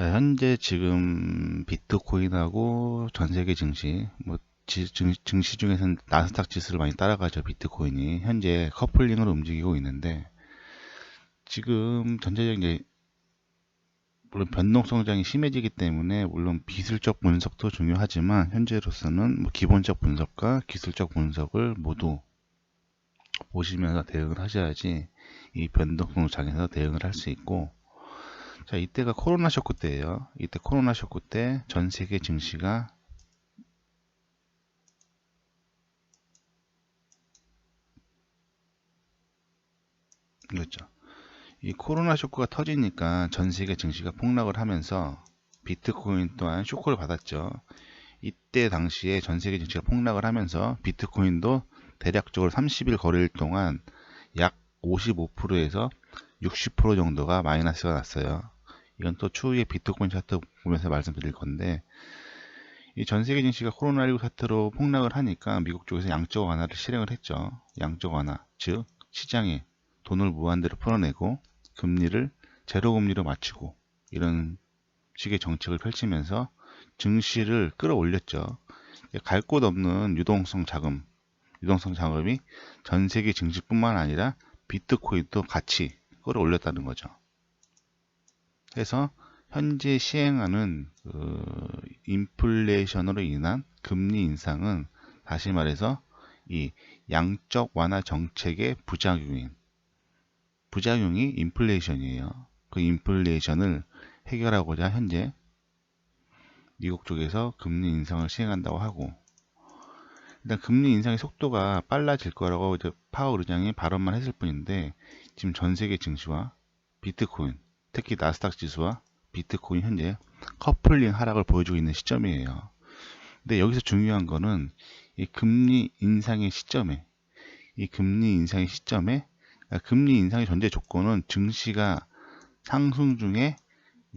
자, 현재 지금 비트코인하고 전 세계 증시, 증시 중에서는 나스닥 지수를 많이 따라가죠. 비트코인이 현재 커플링으로 움직이고 있는데, 지금 전체적인 물론 변동성장이 심해지기 때문에 물론 기술적 분석도 중요하지만 현재로서는 기본적 분석과 기술적 분석을 모두 보시면서 대응을 하셔야지 이 변동성장에서 대응을 할 수 있고, 자, 이때가 코로나 쇼크 때예요. 이때 코로나 쇼크 때 전 세계 증시가 이거죠. 이 코로나 쇼크가 터지니까 전 세계 증시가 폭락을 하면서 비트코인 또한 쇼크를 받았죠. 이때 당시에 전 세계 증시가 폭락을 하면서 비트코인도 대략적으로 30일 거래일 동안 약 55%에서 60% 정도가 마이너스가 났어요. 이건 또 추후에 비트코인 차트 보면서 말씀드릴 건데, 이 전 세계 증시가 코로나19 사태로 폭락을 하니까 미국 쪽에서 양적 완화를 실행을 했죠. 양적 완화, 즉 시장에 돈을 무한대로 풀어내고 금리를 제로 금리로 맞추고 이런 식의 정책을 펼치면서 증시를 끌어올렸죠. 갈 곳 없는 유동성 자금이 전 세계 증시뿐만 아니라 비트코인도 같이 끌어올렸다는 거죠. 그래서 현재 시행하는 인플레이션으로 인한 금리 인상은 다시 말해서 이 양적 완화 정책의 부작용이 인플레이션이에요. 그 인플레이션을 해결하고자 현재 미국 쪽에서 금리 인상을 시행한다고 하고, 일단 금리 인상의 속도가 빨라질 거라고 이제 파월 의장이 발언만 했을 뿐인데, 지금 전 세계 증시와 비트코인, 특히 나스닥 지수와 비트코인 현재 커플링 하락을 보여주고 있는 시점이에요. 근데 여기서 중요한 거는 이 금리 인상의 시점에 금리 인상의 전제 조건은 증시가 상승 중에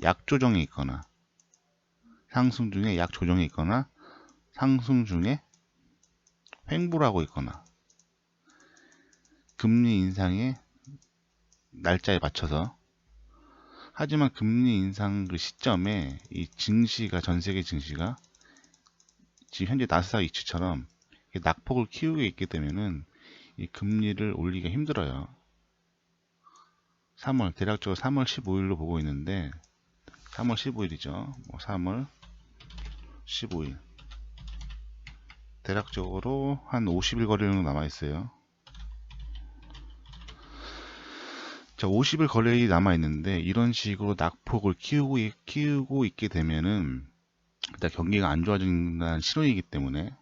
약조정에 있거나 상승 중에 약조정에 있거나 상승 중에 횡보를 하고 있거나 금리 인상의 날짜에 맞춰서. 하지만 금리 인상 그 시점에 이 증시가 전 세계 증시가 지금 현재 나스닥 이츠처럼 낙폭을 키우고 있기 때문에는 이 금리를 올리기가 힘들어요. 대략적으로 3월 15일로 보고 있는데 3월 15일이죠. 3월 15일 대략적으로 한 50일 거래 정도 남아 있어요. 자, 50일 거래일이 남아 있는데 이런 식으로 낙폭을 키우고 있게 되면은 일단 경기가 안 좋아진다는 신호이기 때문에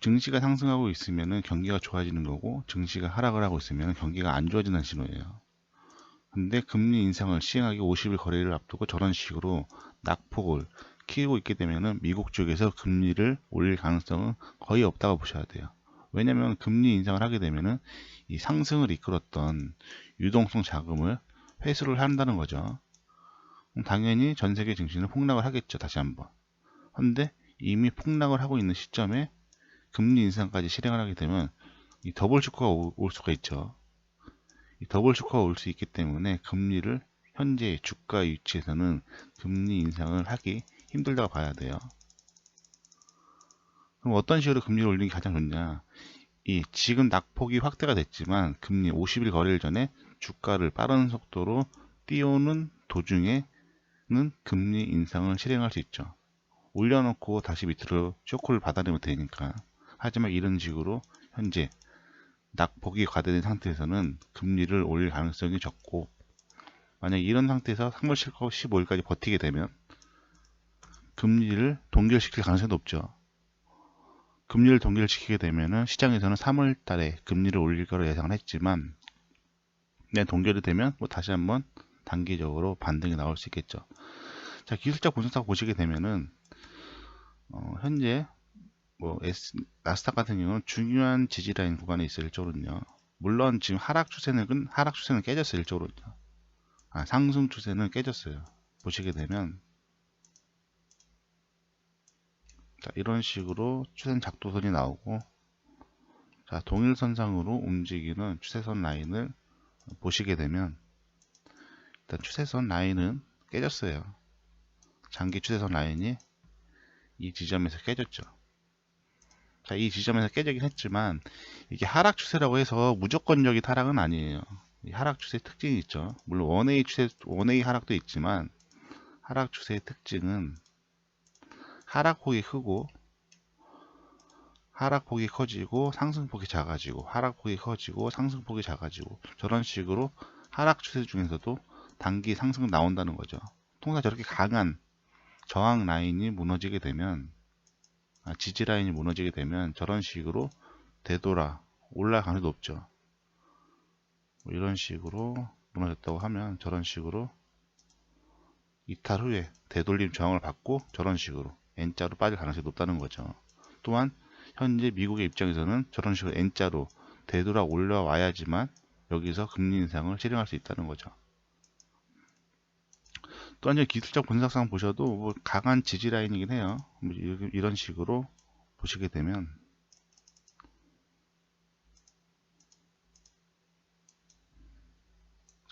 증시가 상승하고 있으면 경기가 좋아지는 거고 증시가 하락을 하고 있으면 경기가 안 좋아지는 신호예요. 근데 금리 인상을 시행하기 50일 거래일을 앞두고 저런 식으로 낙폭을 키우고 있게 되면 미국 쪽에서 금리를 올릴 가능성은 거의 없다고 보셔야 돼요. 왜냐하면 금리 인상을 하게 되면 이 상승을 이끌었던 유동성 자금을 회수를 한다는 거죠. 당연히 전 세계 증시는 폭락을 하겠죠. 다시 한번. 그런데 이미 폭락을 하고 있는 시점에 금리 인상까지 실행을 하게 되면 이 더블 쇼크가 올 수가 있죠. 이 더블 쇼크가 올 수 있기 때문에 금리를 현재 주가 위치에서는 금리 인상을 하기 힘들다고 봐야 돼요. 그럼 어떤 식으로 금리를 올리는 게 가장 좋냐? 이 지금 낙폭이 확대가 됐지만 금리 50일 거래일 전에 주가를 빠른 속도로 띄우는 도중에는 금리 인상을 실행할 수 있죠. 올려놓고 다시 밑으로 쇼크를 받아내면 되니까. 하지만 이런 식으로 현재 낙폭이 과대된 상태에서는 금리를 올릴 가능성이 적고, 만약 이런 상태에서 3월 15일까지 버티게 되면 금리를 동결시킬 가능성이 높죠. 금리를 동결시키게 되면 시장에서는 3월 달에 금리를 올릴 거로 예상을 했지만 동결이 되면 다시 한번 단기적으로 반등이 나올 수 있겠죠. 자, 기술적 분석사 보시게 되면은 현재 나스닥 같은 경우는 중요한 지지라인 구간에 있어요. 일적으로는요. 물론 지금 하락 추세는 깨졌어요. 일적으로. 상승 추세는 깨졌어요. 보시게 되면 자, 이런 식으로 추세 작도선이 나오고, 자, 동일선상으로 움직이는 추세선 라인을 보시게 되면 일단 추세선 라인은 깨졌어요. 장기 추세선 라인이 이 지점에서 깨졌죠. 자, 이 지점에서 깨지긴 했지만 이게 하락 추세라고 해서 무조건적인 하락은 아니에요. 이 하락 추세 특징이 있죠. 물론 원웨이 추세, 원웨이 하락도 있지만 하락 추세의 특징은 하락폭이 크고 하락폭이 커지고 상승폭이 작아지고 하락폭이 커지고 상승폭이 작아지고 저런 식으로 하락 추세 중에서도 단기 상승 나온다는 거죠. 통상 저렇게 강한 저항 라인이 무너지게 되면 지지 라인이 무너지게 되면 저런 식으로 되돌아 올라갈 가능성이 높죠. 뭐 이런 식으로 무너졌다고 하면 저런 식으로 이탈 후에 되돌림 저항을 받고 저런 식으로 N자로 빠질 가능성이 높다는 거죠. 또한 현재 미국의 입장에서는 저런 식으로 N자로 되돌아 올라와야지만 여기서 금리 인상을 실행할 수 있다는 거죠. 또한 기술적 분석상 보셔도 뭐 강한 지지 라인이긴 해요. 뭐 이런 식으로 보시게 되면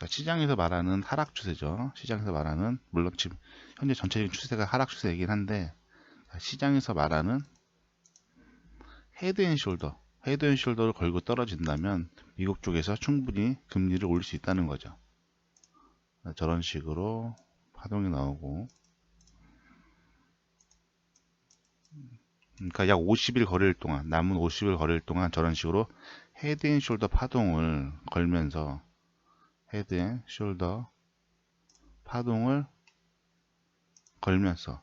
자, 시장에서 말하는 하락 추세죠. 시장에서 말하는 물론 지금 현재 전체적인 추세가 하락 추세이긴 한데 시장에서 말하는 헤드앤숄더 헤드앤숄더를 걸고 떨어진다면 미국 쪽에서 충분히 금리를 올릴 수 있다는 거죠. 저런 식으로 파동이 나오고 그러니까 약 50일 거래일 동안 남은 50일 거래일 동안 저런 식으로 헤드앤숄더 파동을 걸면서 헤드앤숄더 파동을 걸면서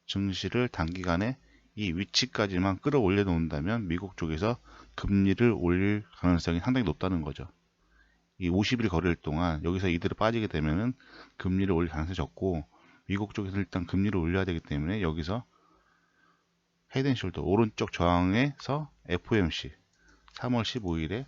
증시를 단기간에 이 위치까지만 끌어올려 놓는다면 미국 쪽에서 금리를 올릴 가능성이 상당히 높다는 거죠. 이 50일 거래일 동안 여기서 이대로 빠지게 되면은 금리를 올릴 가능성이 적고 미국 쪽에서 일단 금리를 올려야 되기 때문에 여기서 헤드앤숄더 오른쪽 저항에서 FOMC 3월 15일에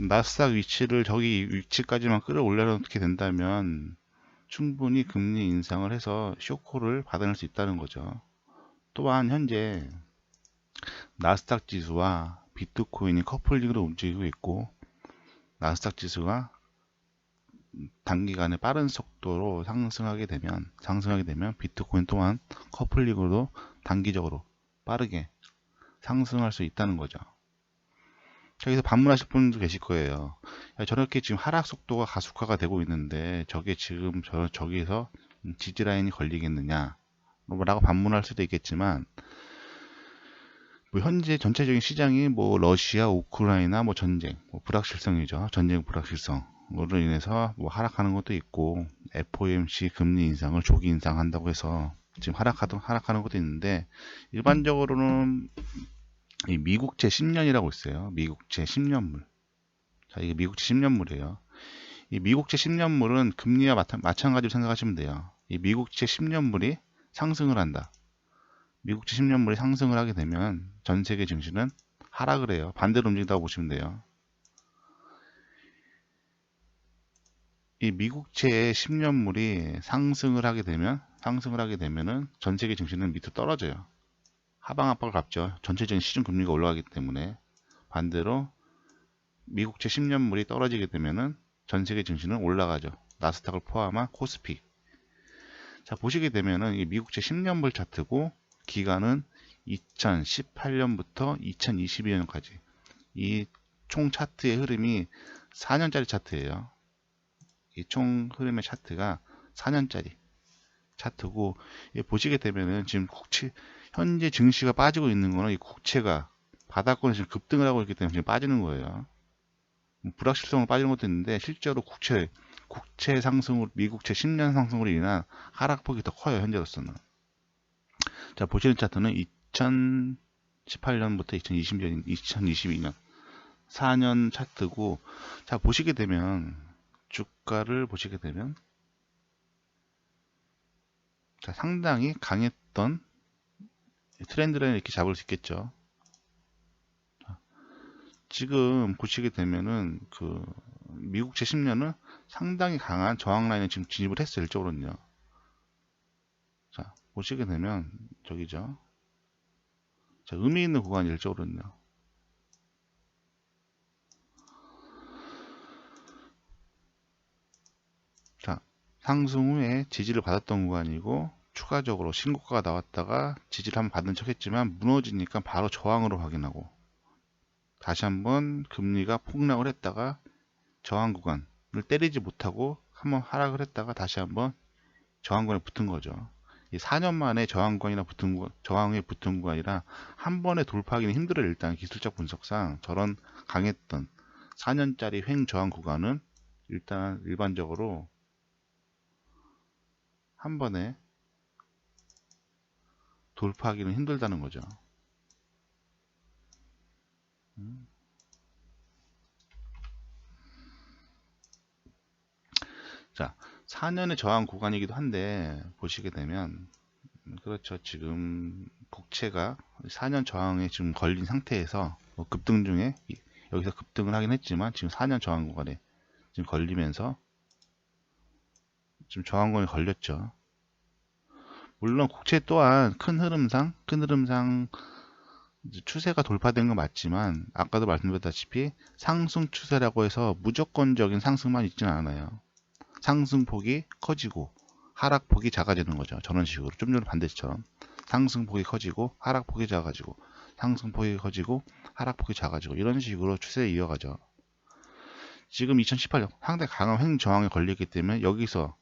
나스닥 위치를 저기 위치까지만 끌어올려 놓게 된다면 충분히 금리 인상을 해서 쇼크를 받아낼 수 있다는 거죠. 또한 현재 나스닥 지수와 비트코인이 커플링으로 움직이고 있고 나스닥 지수가 단기간에 빠른 속도로 상승하게 되면 비트코인 또한 커플링으로 단기적으로 빠르게 상승할 수 있다는 거죠. 여기서 반문하실 분도 계실 거예요. 야, 저렇게 지금 하락 속도가 가속화가 되고 있는데 저게 지금 저기서 지지 라인이 걸리겠느냐 라고 반문할 수도 있겠지만 뭐 현재 전체적인 시장이 뭐 러시아, 우크라이나 뭐 전쟁, 뭐 불확실성이죠. 전쟁 불확실성으로 인해서 뭐 하락하는 것도 있고 FOMC 금리 인상을 조기 인상한다고 해서 지금 하락하는 것도 있는데 일반적으로는 이 미국채 10년이라고 있어요. 미국채 10년물. 자, 이게 미국채 10년물이에요. 이 미국채 10년물은 금리와 마찬가지로 생각하시면 돼요. 이 미국채 10년물이 상승을 한다. 미국채 10년물이 상승을 하게 되면 전 세계 증시는 하락을 해요. 반대로 움직인다고 보시면 돼요. 이 미국채의 10년물이 상승을 하게 되면은 전 세계 증시는 밑으로 떨어져요. 하방 압박을 갚죠. 전체적인 시중 금리가 올라가기 때문에. 반대로 미국채 10년물이 떨어지게 되면은 전 세계 증시는 올라가죠. 나스닥을 포함한 코스피. 자, 보시게 되면은 이 미국채 10년물 차트고 기간은 2018년부터 2022년까지 이 총 차트의 흐름이 4년짜리 차트예요. 이 총 흐름의 차트가 4년짜리 차트고 보시게 되면은 지금 현재 증시가 빠지고 있는 거는 이 국채가 바닥권에 지금 급등을 하고 있기 때문에 지금 빠지는 거예요. 불확실성으로 빠지는 것도 있는데 실제로 국채 상승으로 미국채 10년 상승으로 인한 하락폭이 더 커요. 현재로서는. 자, 보시는 차트는 2018년부터 2022년 4년 차트고, 자, 보시게 되면 주가를 보시게 되면 자, 상당히 강했던 트렌드 라인을 이렇게 잡을 수 있겠죠. 지금 보시게 되면은 그 미국채 10년은 상당히 강한 저항 라인에 지금 진입을 했어요. 일적으로는요. 자, 보시게 되면 저기죠. 자, 의미 있는 구간이 일적으로는요. 자, 상승 후에 지지를 받았던 구간이고 추가적으로 신고가가 나왔다가 지지를 한번 받은 척 했지만 무너지니까 바로 저항으로 확인하고 다시 한번 금리가 폭락을 했다가 저항 구간을 때리지 못하고 한번 하락을 했다가 다시 한번 저항권에 붙은 거죠. 이 4년 만에 저항권이나 저항에 붙은 구간이라 한 번에 돌파하기는 힘들어요. 일단 기술적 분석상 저런 강했던 4년짜리 횡 저항 구간은 일단 일반적으로 한 번에 돌파하기는 힘들다는 거죠. 자, 4년의 저항 구간이기도 한데 보시게 되면 그렇죠. 지금 국채가 4년 저항에 지금 걸린 상태에서 뭐 급등 중에 여기서 급등을 하긴 했지만 지금 4년 저항 구간에 지금 걸리면서 지금 저항권에 걸렸죠. 물론 국채 또한 큰 흐름상 추세가 돌파된 건 맞지만 아까도 말씀드렸다시피 상승 추세라고 해서 무조건적인 상승만 있지는 않아요. 상승폭이 커지고 하락폭이 작아지는 거죠. 저런 식으로 좀 전에 반대처럼 상승폭이 커지고 하락폭이 작아지고 상승폭이 커지고 하락폭이 작아지고 이런 식으로 추세에 이어가죠. 지금 2018년 상당히 강한 횡저항에 걸리기 때문에 여기서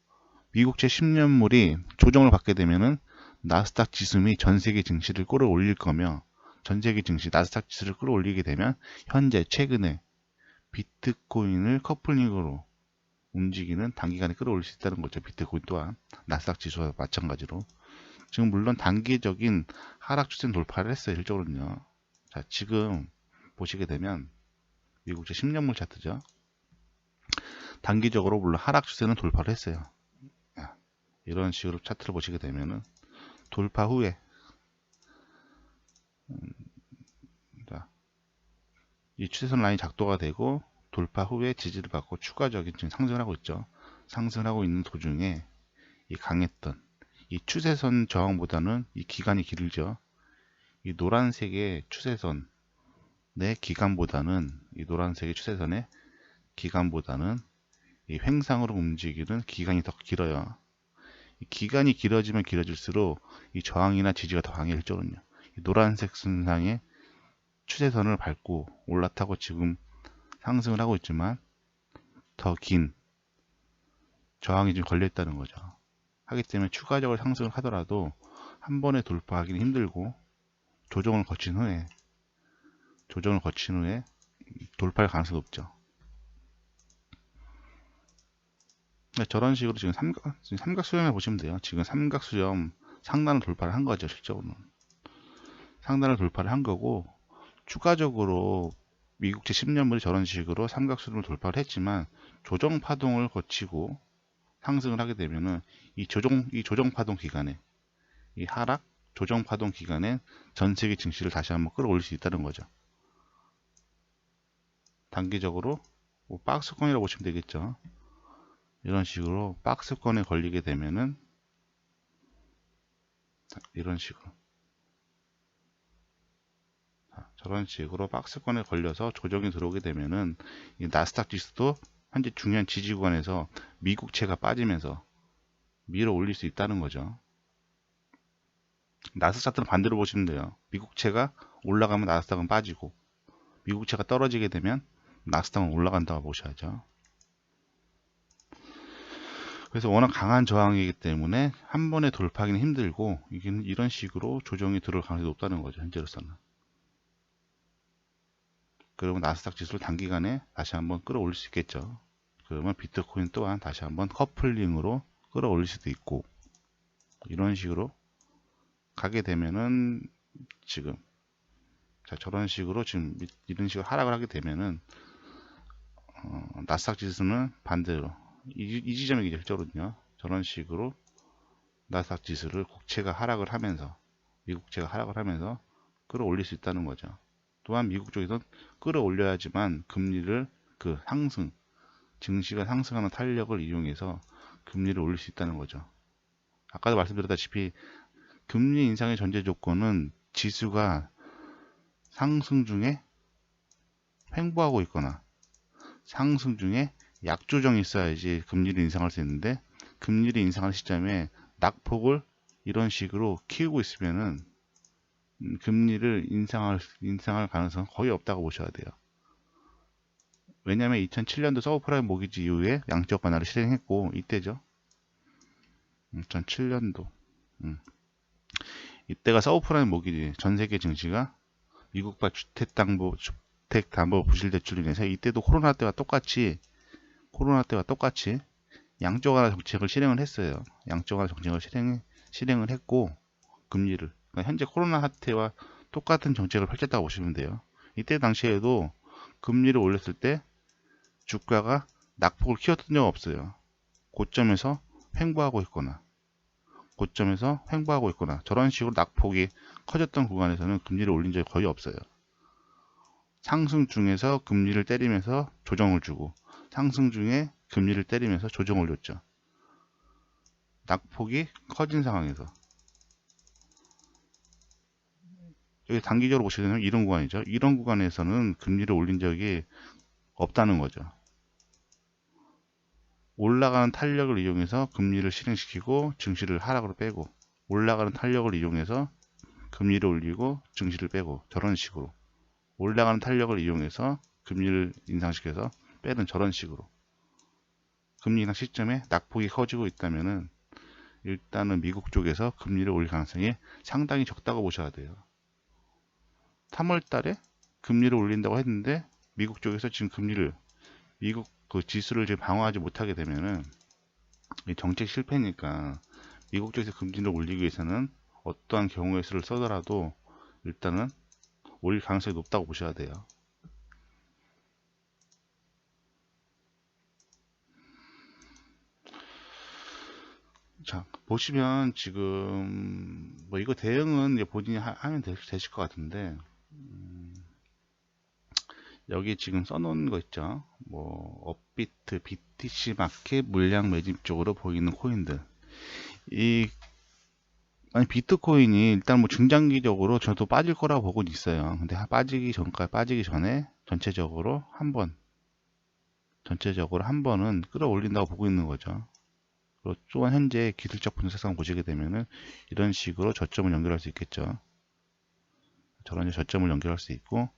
미국채 10년물이 조정을 받게 되면은 나스닥 지수 및 전세계 증시를 끌어올릴 거며 전세계 증시 나스닥 지수를 끌어올리게 되면 현재 최근에 비트코인을 커플링으로 움직이는 단기간에 끌어올릴 수 있다는 거죠. 비트코인 또한 나스닥 지수와 마찬가지로 지금 물론 단기적인 하락 추세는 돌파를 했어요. 실적으로는요. 자, 지금 보시게 되면 미국제 10년물 차트죠. 단기적으로 물론 하락 추세는 돌파를 했어요. 이런 식으로 차트를 보시게 되면은 돌파 후에 이 추세선 라인이 작도가 되고 돌파 후에 지지를 받고 추가적인 지금 상승을 하고 있죠. 상승을 하고 있는 도중에 이 강했던 이 추세선 저항보다는 이 기간이 길죠. 이 노란색의 추세선의 기간보다는 이 노란색의 추세선의 기간보다는 이 횡상으로 움직이는 기간이 더 길어요. 이 기간이 길어지면 길어질수록 이 저항이나 지지가 더 강해질거든요. 노란색 선상의 추세선을 밟고 올라타고 지금 상승을 하고 있지만 더 긴 저항이 지금 걸려 있다는 거죠. 하기 때문에 추가적으로 상승을 하더라도 한 번에 돌파하기는 힘들고 조정을 거친 후에 돌파할 가능성이 높죠. 저런 식으로 지금 삼각 수렴을 보시면 돼요. 지금 삼각 수렴 상단을 돌파를 한 거죠. 실적으로는 상단을 돌파를 한 거고 추가적으로 미국채 10년물이 저런 식으로 삼각 수렴을 돌파를 했지만 조정 파동을 거치고 상승을 하게 되면은 이 조정 파동 기간에 이 하락 조정 파동 기간에 전 세계 증시를 다시 한번 끌어올릴 수 있다는 거죠. 단기적으로 뭐 박스권이라고 보시면 되겠죠. 이런 식으로 박스권에 걸리게 되면은 이런 식으로 저런 식으로 박스권에 걸려서 조정이 들어오게 되면은 이 나스닥 지수도 현재 중요한 지지 구간에서 미국채가 빠지면서 밀어 올릴 수 있다는 거죠. 나스닥 차트는 반대로 보시면 돼요. 미국채가 올라가면 나스닥은 빠지고 미국채가 떨어지게 되면 나스닥은 올라간다고 보셔야죠. 그래서 워낙 강한 저항이기 때문에 한 번에 돌파하기는 힘들고 이런 식으로 조정이 들어올 가능성이 높다는 거죠. 현재로서는. 그러면 나스닥 지수를 단기간에 다시 한번 끌어올릴 수 있겠죠. 그러면 비트코인 또한 다시 한번 커플링으로 끌어올릴 수도 있고 이런 식으로 가게 되면은 지금 저런 식으로 지금 이런 식으로 하락을 하게 되면은 나스닥 지수는 반대로 이 지점이 실적으로는요. 저런 식으로 나스닥 지수를 국채가 하락을 하면서 미국채가 하락을 하면서 끌어올릴 수 있다는 거죠. 또한 미국 쪽에서는 끌어올려야지만 금리를 증시가 상승하는 탄력을 이용해서 금리를 올릴 수 있다는 거죠. 아까도 말씀드렸다시피 금리 인상의 전제 조건은 지수가 상승 중에 횡보하고 있거나 상승 중에 약조정이 있어야지 금리를 인상할 수 있는데, 금리를 인상할 시점에 낙폭을 이런 식으로 키우고 있으면은 금리를 인상할 가능성은 거의 없다고 보셔야 돼요. 왜냐하면 2007년도 서브프라임 모기지 이후에 양적 완화를 실행했고, 이때죠. 2007년도 이때가 서브프라임 모기지, 전 세계 증시가 미국발 주택담보 부실대출로 인해서, 이때도 코로나 때와 똑같이 양적 완화 정책을 실행을 했어요. 양적 완화 정책을 실행을 했고, 금리를, 그러니까 현재 코로나 사태와 똑같은 정책을 펼쳤다고 보시면 돼요. 이때 당시에도 금리를 올렸을 때 주가가 낙폭을 키웠던 적 없어요. 고점에서 횡보하고 있거나 저런 식으로 낙폭이 커졌던 구간에서는 금리를 올린 적이 거의 없어요. 상승 중에서 금리를 때리면서 조정을 주고, 상승 중에 금리를 때리면서 조정을 줬죠. 낙폭이 커진 상황에서. 여기 단기적으로 보시면 이런 구간이죠. 이런 구간에서는 금리를 올린 적이 없다는 거죠. 올라가는 탄력을 이용해서 금리를 실행시키고 증시를 하락으로 빼고, 올라가는 탄력을 이용해서 금리를 올리고 증시를 빼고, 저런 식으로 올라가는 탄력을 이용해서 금리를 인상시켜서 빼는, 저런 식으로 금리 인상 시점에 낙폭이 커지고 있다면은 일단은 미국 쪽에서 금리를 올릴 가능성이 상당히 적다고 보셔야 돼요. 3월 달에 금리를 올린다고 했는데 미국 쪽에서 지금 미국 그 지수를 지금 방어하지 못하게 되면은 정책 실패니까, 미국 쪽에서 금리를 올리기 위해서는 어떠한 경우의 수를 써더라도 일단은 올릴 가능성이 높다고 보셔야 돼요. 자, 보시면 지금 뭐 이거 대응은 이제 본인이 하면 되실 것 같은데, 여기 지금 써놓은 거 있죠. 뭐 업비트, BTC 마켓 물량 매집 쪽으로 보이는 코인들. 아니, 비트코인이 일단 뭐 중장기적으로 저도 빠질 거라고 보고 있어요. 근데 빠지기 전에 전체적으로 한 번은 끌어올린다고 보고 있는 거죠. 또한 현재 기술적 분석상 보시게 되면은 이런 식으로 저점을 연결할 수 있겠죠. 저런 저점을 연결할 수 있고,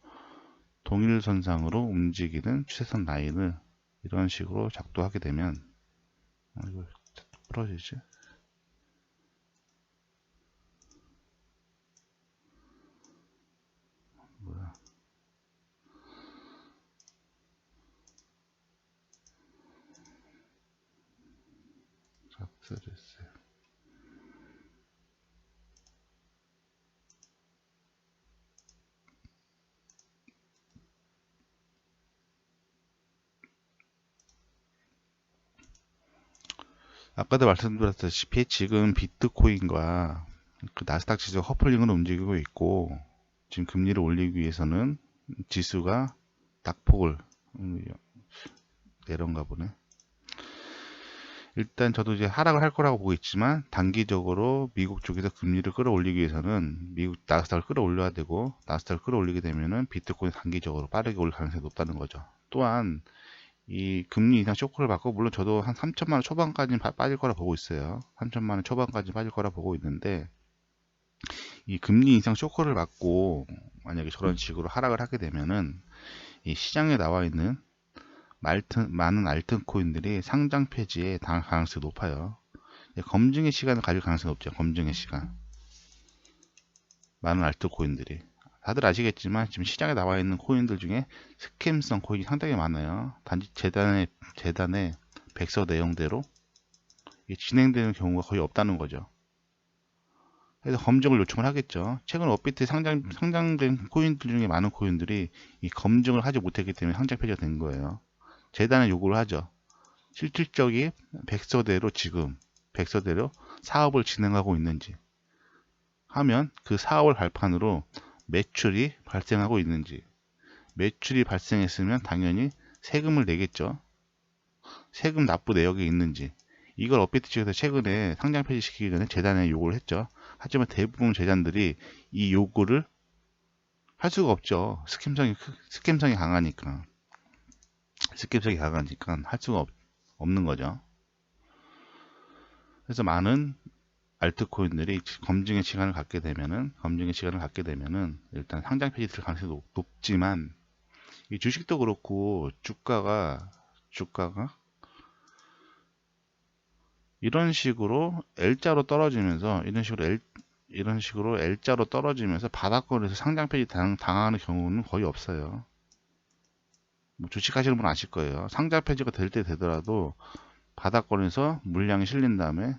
동일선상으로 움직이는 추세선 라인을 이런 식으로 작동하게 되면, 이거 풀어지지? 뭐야? 작살했어요. 아까도 말씀드렸다시피 지금 비트코인과 그 나스닥 지수가 커플링으로 움직이고 있고, 지금 금리를 올리기 위해서는 지수가 낙폭을 내려온가 보네. 일단 저도 이제 하락을 할 거라고 보고 있지만, 단기적으로 미국 쪽에서 금리를 끌어올리기 위해서는 미국 나스닥을 끌어올려야 되고, 나스닥을 끌어올리게 되면은 비트코인 단기적으로 빠르게 올 가능성이 높다는 거죠. 또한 이 금리 인상 쇼크를 받고, 물론 저도 한 3천만 원 초반까지는 빠질 거라 보고 있어요. 3천만 원 초반까지 빠질 거라 보고 있는데, 이 금리 인상 쇼크를 받고 만약에 저런 식으로 하락을 하게 되면은 이 시장에 나와 있는 많은 알트 코인들이 상장 폐지에 당할 가능성이 높아요. 검증의 시간을 가질 가능성이 높죠. 검증의 시간. 많은 알트 코인들이. 다들 아시겠지만 지금 시장에 나와 있는 코인들 중에 스캠성 코인이 상당히 많아요. 단지 재단의 백서 내용대로 진행되는 경우가 거의 없다는 거죠. 그래서 검증을 요청을 하겠죠. 최근 업비트에 상장된 코인들 중에 많은 코인들이 이 검증을 하지 못했기 때문에 상장 폐지가 된 거예요. 재단에 요구를 하죠. 실질적인 백서대로 사업을 진행하고 있는지 하면, 그 사업을 발판으로 매출이 발생하고 있는지, 매출이 발생했으면 당연히 세금을 내겠죠. 세금 납부 내역이 있는지, 이걸 업비트 측에서 최근에 상장 폐지시키기 전에 재단에 요구를 했죠. 하지만 대부분 재단들이 이 요구를 할 수가 없죠. 스캠성이 강하니까. 스캠성이 강하니까 할 수가 없는 거죠. 그래서 많은 알트코인들이 검증의 시간을 갖게 되면은 일단 상장 페이지 들 가능성이 높지만, 이 주식도 그렇고 주가가 이런 식으로 L자로 떨어지면서 L자로 떨어지면서 바닥권에서 상장 페이지 당하는 경우는 거의 없어요. 뭐 주식하시는 분 아실 거예요. 상장 페이지가 될 때 되더라도 바닥권에서 물량이 실린 다음에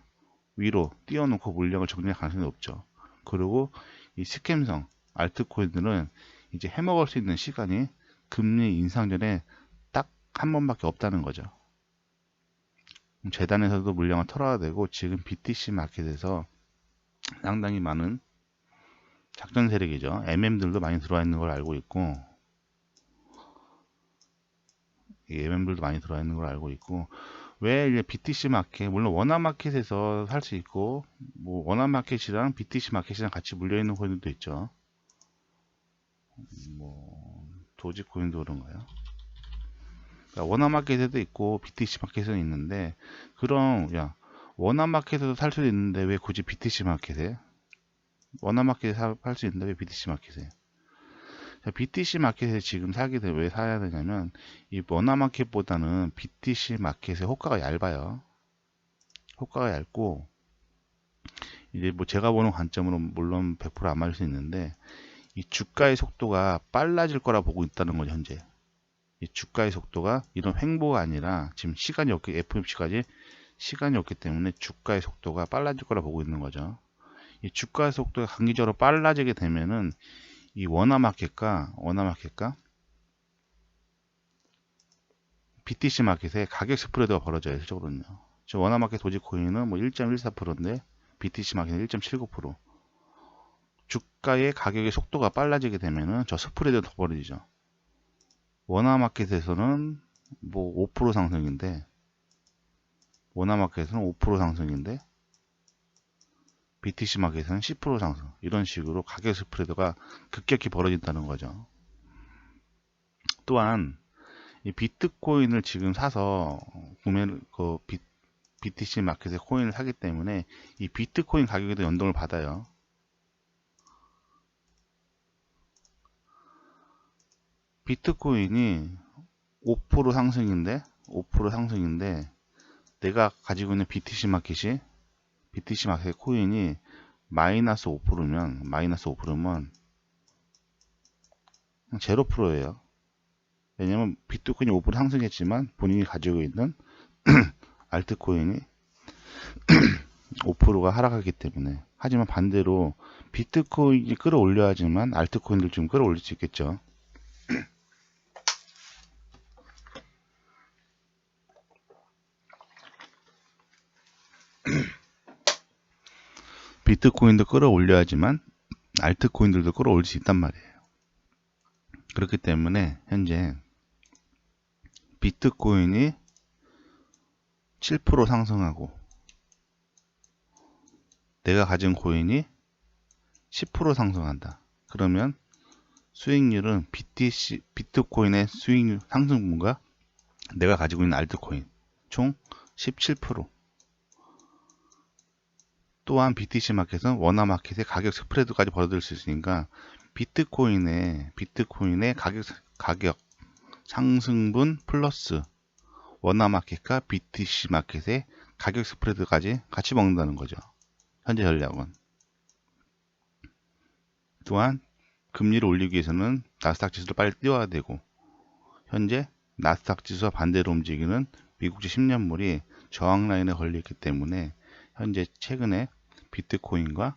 위로 띄워놓고 물량을 정리할 가능성이 높죠. 그리고 이 스캠성 알트코인들은 이제 해먹을 수 있는 시간이 금리 인상 전에 딱 한 번밖에 없다는 거죠. 재단에서도 물량을 털어야 되고, 지금 BTC 마켓에서 상당히 많은 작전 세력이죠. MM들도 많이 들어와 있는 걸 알고 있고, 왜 이제 BTC 마켓, 물론 원화 마켓에서 살 수 있고, 뭐 원화 마켓이랑 BTC 마켓이랑 같이 물려 있는 코인들도 있죠. 뭐 도지코인도 그런가요? 그러니까 원화 마켓에도 있고 BTC 마켓에도 있는데, 그럼 야, 원화 마켓에도 살 수 있는데 왜 굳이 BTC 마켓에? 원화 마켓에 살 수 있는데 왜 BTC 마켓에? 자, BTC 마켓에 지금 사게 되면 왜 사야 되냐면, 이 원화 마켓보다는 BTC 마켓의 호가가 얇아요. 호가가 얇고, 이제 뭐 제가 보는 관점으로 물론 100% 안 맞을 수 있는데, 이 주가의 속도가 빨라질 거라 보고 있다는 거죠, 현재. 이 주가의 속도가 이런 횡보가 아니라, 지금 시간이 없기, FOMC까지 시간이 없기 때문에 주가의 속도가 빨라질 거라 보고 있는 거죠. 이 주가의 속도가 강기적으로 빨라지게 되면은 이 원화 마켓과 BTC 마켓의 가격 스프레드가 벌어져요. 실적으로는요. 지금 원화 마켓 도지코인은 뭐 1.14%인데 BTC 마켓은 1.79%. 주가의 가격의 속도가 빨라지게 되면은 저 스프레드가 더 벌어지죠. 원화 마켓에서는 뭐 5% 상승인데, BTC 마켓에서는 10% 상승. 이런 식으로 가격 스프레드가 급격히 벌어진다는 거죠. 또한 이 비트코인을 지금 사서 BTC 마켓에 코인을 사기 때문에 이 비트코인 가격에도 연동을 받아요. 비트코인이 5% 상승인데 내가 가지고 있는 BTC 마켓 코인이 마이너스 5%면 0%예요. 왜냐면 비트코인이 5% 상승했지만 본인이 가지고 있는 알트코인이 5%가 하락하기 때문에. 하지만 반대로 비트코인이 끌어올려야지만 알트코인들 좀 끌어올릴 수 있겠죠. 비트코인도 끌어올려야지만 알트코인들도 끌어올릴 수 있단 말이에요. 그렇기 때문에 현재 비트코인이 7% 상승하고 내가 가진 코인이 10% 상승한다. 그러면 수익률은 비트코인의 수익률 상승분과 내가 가지고 있는 알트코인 총 17%. 또한 BTC 마켓은 원화 마켓의 가격 스프레드까지 벌어들 수 있으니까 비트코인의 가격 상승분 플러스 원화 마켓과 BTC 마켓의 가격 스프레드까지 같이 먹는다는 거죠. 현재 전략은. 또한 금리를 올리기 위해서는 나스닥 지수를 빨리 띄워야 되고, 현재 나스닥 지수와 반대로 움직이는 미국지 10년물이 저항 라인에 걸려있기 때문에 현재 최근에 비트코인과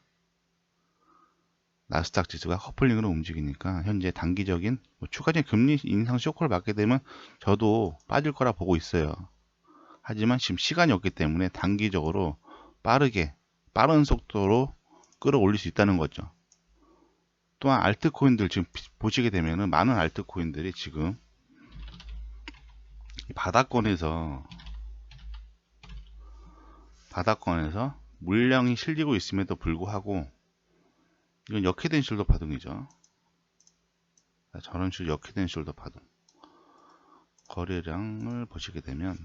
나스닥 지수가 커플링으로 움직이니까 현재 단기적인 추가적인 금리 인상 쇼크를 맞게 되면 저도 빠질 거라 보고 있어요. 하지만 지금 시간이 없기 때문에 단기적으로 빠른 속도로 끌어올릴 수 있다는 거죠. 또한 알트코인들 지금 보시게 되면은 많은 알트코인들이 지금 바닥권에서 물량이 실리고 있음에도 불구하고, 이건 역회된 실도 파동이죠. 저런 식으로 역회된 숄더 파동 거래량을 보시게 되면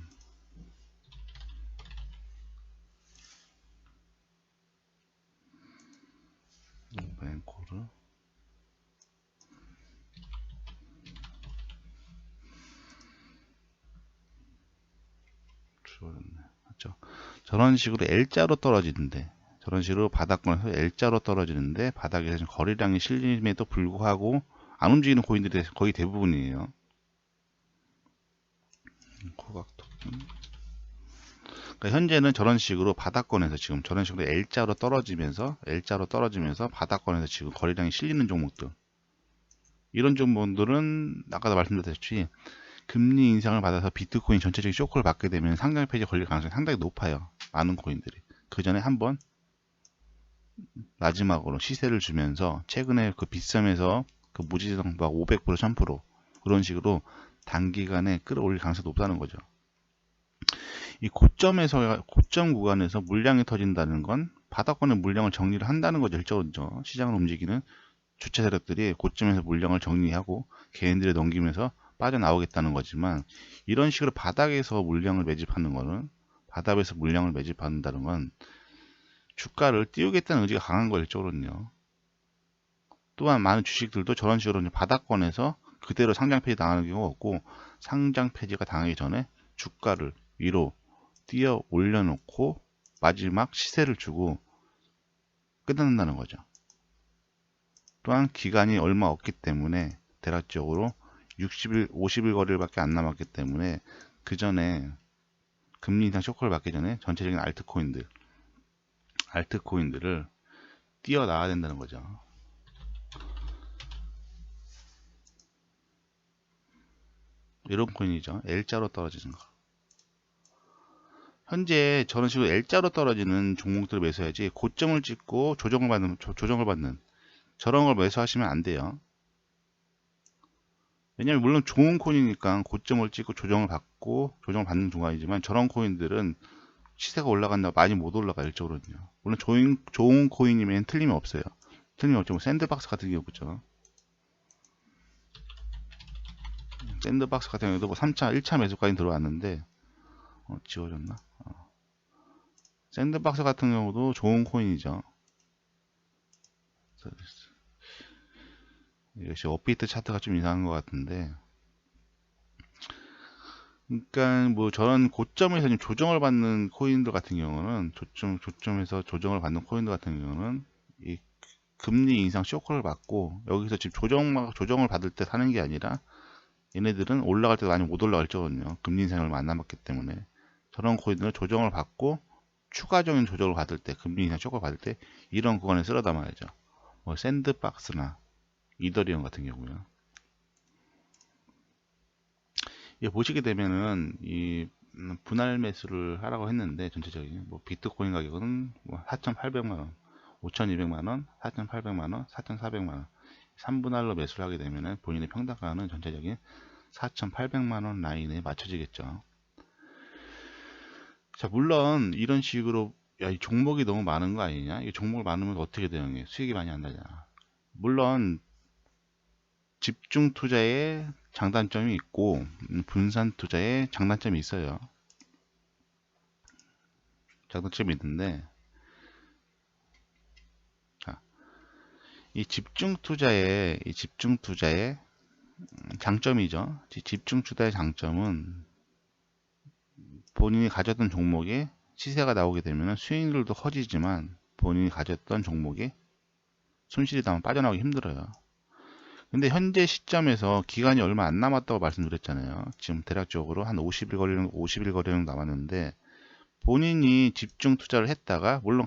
뱅코를 줄었네. 맞죠? 저런 식으로 L자로 떨어지는데 저런 식으로 바닥권에서 L자로 떨어지는데 바닥에서 거래량이 실림에도 불구하고 안 움직이는 코인들이 거의 대부분이에요. 코각 토ken. 그러니까 현재는 저런 식으로 바닥권에서 지금 저런 식으로 L자로 떨어지면서 바닥권에서 지금 거래량이 실리는 종목들, 이런 종목들은 아까도 말씀드렸다시피 금리 인상을 받아서 비트코인 전체적인 쇼크를 받게 되면 상장 폐지에 걸릴 가능성이 상당히 높아요. 많은 코인들이. 그 전에 한번 마지막으로 시세를 주면서 최근에 그 빗썸에서 그 무지성 막 500% 1000% 그런 식으로 단기간에 끌어올릴 가능성이 높다는 거죠. 이 고점 구간에서 물량이 터진다는 건 바닥권의 물량을 정리를 한다는 거죠. 실제로 시장을 움직이는 주체 세력들이 고점에서 물량을 정리하고 개인들이 넘기면서 빠져나오겠다는 거지만, 이런 식으로 바닥에서 물량을 매집하는 거는, 바닥에서 물량을 매집한다는 건 주가를 띄우겠다는 의지가 강한 거예요. 일적으로는요. 또한 많은 주식들도 저런 식으로 바닥권에서 그대로 상장 폐지 당하는 경우가 없고, 상장 폐지가 당하기 전에 주가를 위로 뛰어 올려놓고 마지막 시세를 주고 끝난다는 거죠. 또한 기간이 얼마 없기 때문에 대략적으로 60일, 50일 거래일밖에 안 남았기 때문에 그 전에 금리 인상 쇼크를 받기 전에 전체적인 알트코인들을 뛰어나와야 된다는 거죠. 이런 코인이죠. L자로 떨어지는 거. 현재 저런 식으로 L자로 떨어지는 종목들을 매수해야지, 고점을 찍고 조정을 받는 저런 걸 매수하시면 안 돼요. 왜냐면 물론 좋은 코인이니까 고점을 찍고 조정을 받는 중간이지만, 저런 코인들은 시세가 올라간다 많이 못 올라가. 일적으로는요. 물론 좋은 코인이면 틀림이 없어요. 뭐 샌드박스 같은 경우죠. 샌드박스 같은 경우도 뭐 3차 1차 매수까지 들어왔는데 지워졌나? 샌드박스 같은 경우도 좋은 코인이죠. 역시 업비트 차트가 좀 이상한 것 같은데, 그러니까 뭐 저런 고점에서 좀 조정을 받는 코인들 같은 경우는, 조점에서 조정을 받는 코인들 같은 경우는 이 금리 인상 쇼크를 받고 여기서 지금 조정을 받을 때 사는 게 아니라, 얘네들은 올라갈 때 많이 못 올라갈 거거든요. 금리 인상을 얼마 안 남았기 때문에. 저런 코인들은 조정을 받고 추가적인 조정을 받을 때, 금리 인상 쇼크를 받을 때 이런 구간에 쓸어 담아야죠. 뭐 샌드박스나 이더리움 같은 경우요. 보시게 되면은 이 분할 매수를 하라고 했는데, 전체적인 뭐 비트코인 가격은 뭐 4,800만원, 5,200만원, 4,800만원, 4,400만원 3분할로 매수를 하게 되면은 본인의 평단가는 전체적인 4,800만원 라인에 맞춰지겠죠. 자, 물론 이런 식으로 야, 이 종목이 너무 많은 거 아니냐? 이 종목을 많으면 어떻게 대응해? 수익이 많이 안 나잖아. 물론 집중 투자에 장단점이 있고 분산 투자에 장단점이 있어요. 장단점이 있는데, 자, 이 집중 투자의 장점이죠. 집중 투자의 장점은 본인이 가졌던 종목에 시세가 나오게 되면 수익률도 커지지만, 본인이 가졌던 종목에 손실이 나면 빠져나오기 힘들어요. 근데 현재 시점에서 기간이 얼마 안 남았다고 말씀드렸잖아요. 지금 대략적으로 한 50일 거래량 남았는데, 본인이 집중 투자를 했다가 물론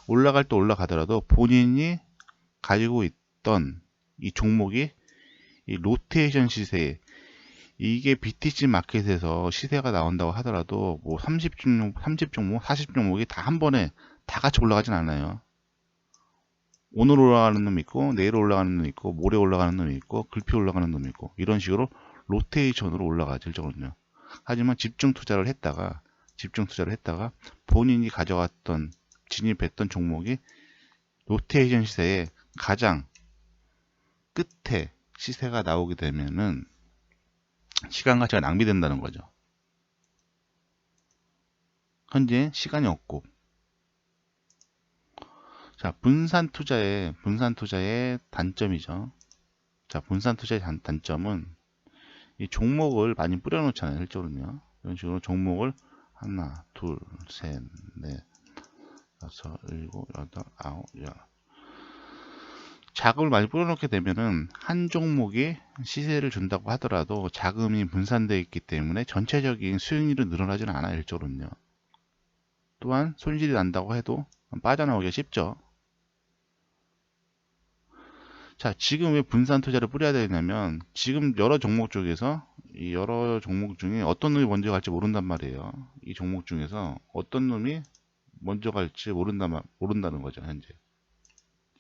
올라갈 때 올라가더라도 본인이 가지고 있던 이 종목이 이 로테이션 시세, 이게 BTC 마켓에서 시세가 나온다고 하더라도 뭐 30종목, 40종목이 다 한 번에 다 같이 올라가진 않아요. 오늘 올라가는 놈이 있고, 내일 올라가는 놈이 있고, 모레 올라가는 놈이 있고, 글피 올라가는 놈이 있고, 이런 식으로 로테이션으로 올라가죠. 일정은요. 하지만 집중 투자를 했다가 본인이 가져갔던, 진입했던 종목이 로테이션 시세에 가장 끝에 시세가 나오게 되면은 시간 가치가 낭비된다는 거죠. 현재 시간이 없고. 자, 분산 투자의 단점이죠. 자, 분산 투자의 단점은 이 종목을 많이 뿌려놓잖아요. 실제로는요. 이런 식으로 종목을 하나, 둘, 셋, 넷, 다섯, 일곱, 여덟, 아홉, 열. 자금을 많이 뿌려놓게 되면은 한 종목이 시세를 준다고 하더라도 자금이 분산되어 있기 때문에 전체적인 수익률은 늘어나지는 않아요. 일조로는요. 또한 손실이 난다고 해도 빠져나오기가 쉽죠. 자, 지금 왜 분산 투자를 뿌려야 되냐면 지금 여러 종목 중에서 이 여러 종목 중에 어떤 놈이 먼저 갈지 모른단 말이에요. 이 종목 중에서 어떤 놈이 먼저 갈지 모른다는 거죠. 현재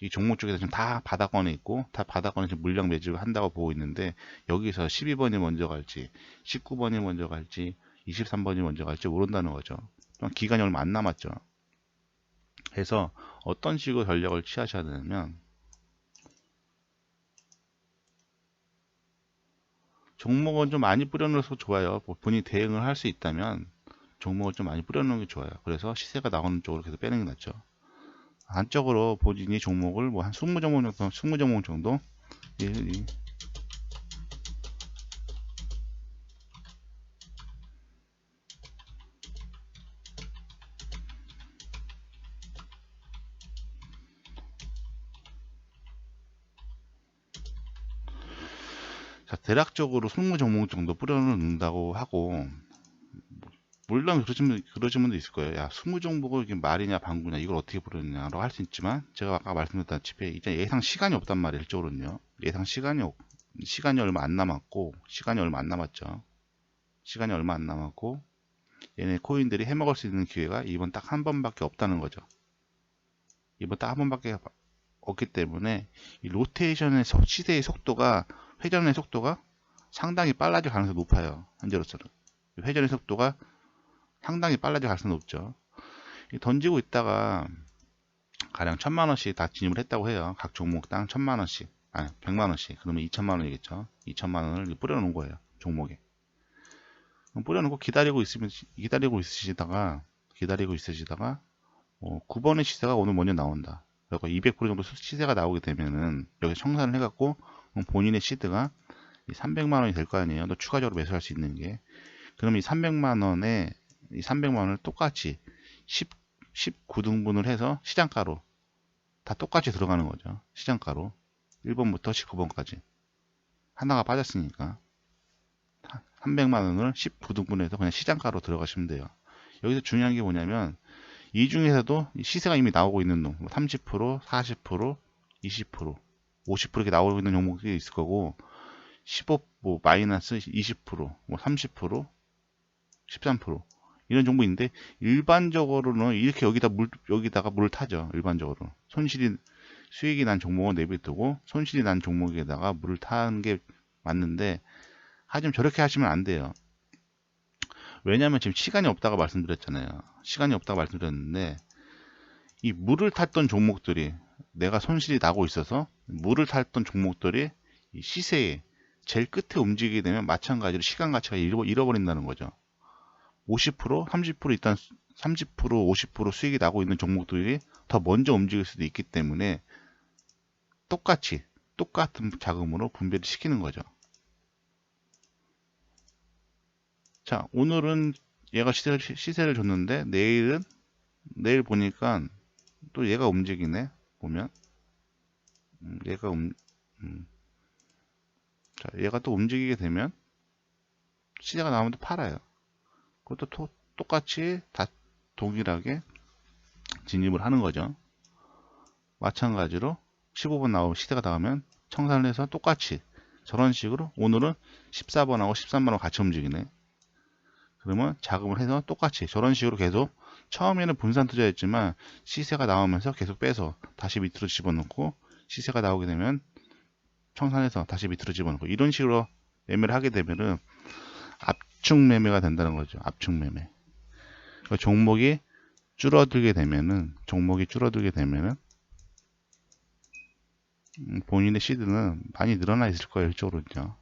이 종목 쪽에서 지금 다 바닥권에 있고 다 바닥권에 지금 물량 매집을 한다고 보고 있는데 여기서 12번이 먼저 갈지 19번이 먼저 갈지 23번이 먼저 갈지 모른다는 거죠. 기간이 얼마 안 남았죠. 그래서 어떤 식으로 전략을 취하셔야 되냐면 종목은 좀 많이 뿌려놓어서 좋아요. 본인이 대응을 할 수 있다면 종목을 좀 많이 뿌려놓는 게 좋아요. 그래서 시세가 나오는 쪽으로 계속 빼는 게 낫죠. 안쪽으로 본인이 종목을 뭐 한 20종목 정도 자, 대략적으로 20종목 정도 뿌려놓는다고 하고, 물론 그러신 분도 있을 거예요. 야, 20종목을 이게 말이냐 방구냐 이걸 어떻게 부르느냐라고 할 수 있지만, 제가 아까 말씀드렸다시피 이제 예상 시간이 없단 말이에요. 일적으로는요. 예상 시간이 얼마 안 남았고, 시간이 얼마 안 남았고, 얘네 코인들이 해먹을 수 있는 기회가 이번 딱 한 번밖에 없다는 거죠. 이번 딱 한 번밖에 없기 때문에 이 로테이션의 시세의 속도가, 회전의 속도가 상당히 빨라질 가능성이 높아요. 현재로서는 회전의 속도가 상당히 빨라질 가능성이 높죠. 던지고 있다가 가령 1000만원씩 다 진입을 했다고 해요. 각 종목당 1000만원씩, 아니 100만원씩. 그러면 2000만원이겠죠. 2000만원을 뿌려놓은 거예요. 종목에 뿌려놓고 기다리고 있으시다가 9번의 시세가 오늘 먼저 나온다. 그리고 200% 정도 시세가 나오게 되면은 여기 청산을 해갖고 본인의 시드가 300만원이 될 거 아니에요. 또 추가적으로 매수할 수 있는 게. 그럼 이 300만원을 똑같이 19등분을 해서 시장가로 다 똑같이 들어가는 거죠. 시장가로 1번부터 19번까지 하나가 빠졌으니까 300만원을 19등분해서 그냥 시장가로 들어가시면 돼요. 여기서 중요한 게 뭐냐면 이 중에서도 시세가 이미 나오고 있는 놈 30%, 40%, 20%, 50% 이렇게 나오고 있는 종목이 있을 거고 15, 뭐 마이너스 20%, 뭐 30%, 13% 이런 종목인데 일반적으로는 이렇게 여기다가 물을 타죠. 일반적으로 수익이 난 종목은 내비두고 손실이 난 종목에다가 물을 타는 게 맞는데 하지만 저렇게 하시면 안 돼요. 왜냐하면 지금 시간이 없다고 말씀드렸잖아요. 시간이 없다고 말씀드렸는데 이 물을 탔던 종목들이 내가 손실이 나고 있어서 물을 탔던 종목들이 이 시세에 제일 끝에 움직이게 되면 마찬가지로 시간 가치가 잃어버린다는 거죠. 50%, 30% 일단 30%, 50% 수익이 나고 있는 종목들이 더 먼저 움직일 수도 있기 때문에 똑같은 자금으로 분배를 시키는 거죠. 자, 오늘은 얘가 시세를 줬는데 내일 보니까 또 얘가 움직이네. 보면 자, 얘가 또 움직이게 되면 시세가 나오면 또 팔아요. 그것도 똑같이 다 동일하게 진입을 하는 거죠. 마찬가지로 15번 나오면 시세가 나오면 청산을 해서 똑같이 저런 식으로 오늘은 14번하고 13번하고 같이 움직이네. 그러면 자금을 해서 똑같이 저런 식으로 계속 처음에는 분산 투자했지만 시세가 나오면서 계속 빼서 다시 밑으로 집어넣고 시세가 나오게 되면 청산해서 다시 밑으로 집어넣고 이런 식으로 매매를 하게 되면은 압축 매매가 된다는 거죠. 압축 매매. 그러니까 종목이 줄어들게 되면은 본인의 시드는 많이 늘어나 있을 거예요. 이쪽으로는요.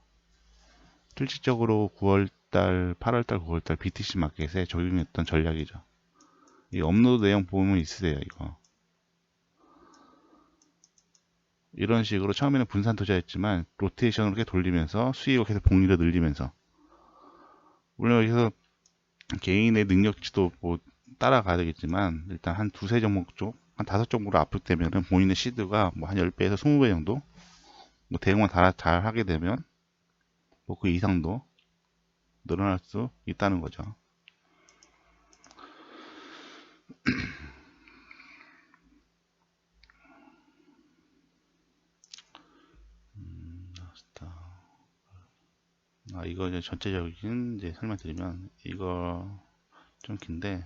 실질적으로 9월달, 8월달, 9월달 BTC 마켓에 적용했던 전략이죠. 이 업로드 내용 보면 있으세요. 이거 이런 식으로 처음에는 분산 투자했지만 로테이션을 이렇게 돌리면서 수익을 계속 복리를 늘리면서, 물론 여기서 개인의 능력치도 뭐 따라가야 되겠지만 일단 한 두세 종목 쪽, 한 다섯 종목으로 압축되면은 본인의 시드가 뭐 한 10배에서 20배 정도, 뭐 대응만 잘 하게 되면 뭐 그 이상도 늘어날 수 있다는 거죠. 이거 이제 전체적인 이제 설명드리면, 이거 좀 긴데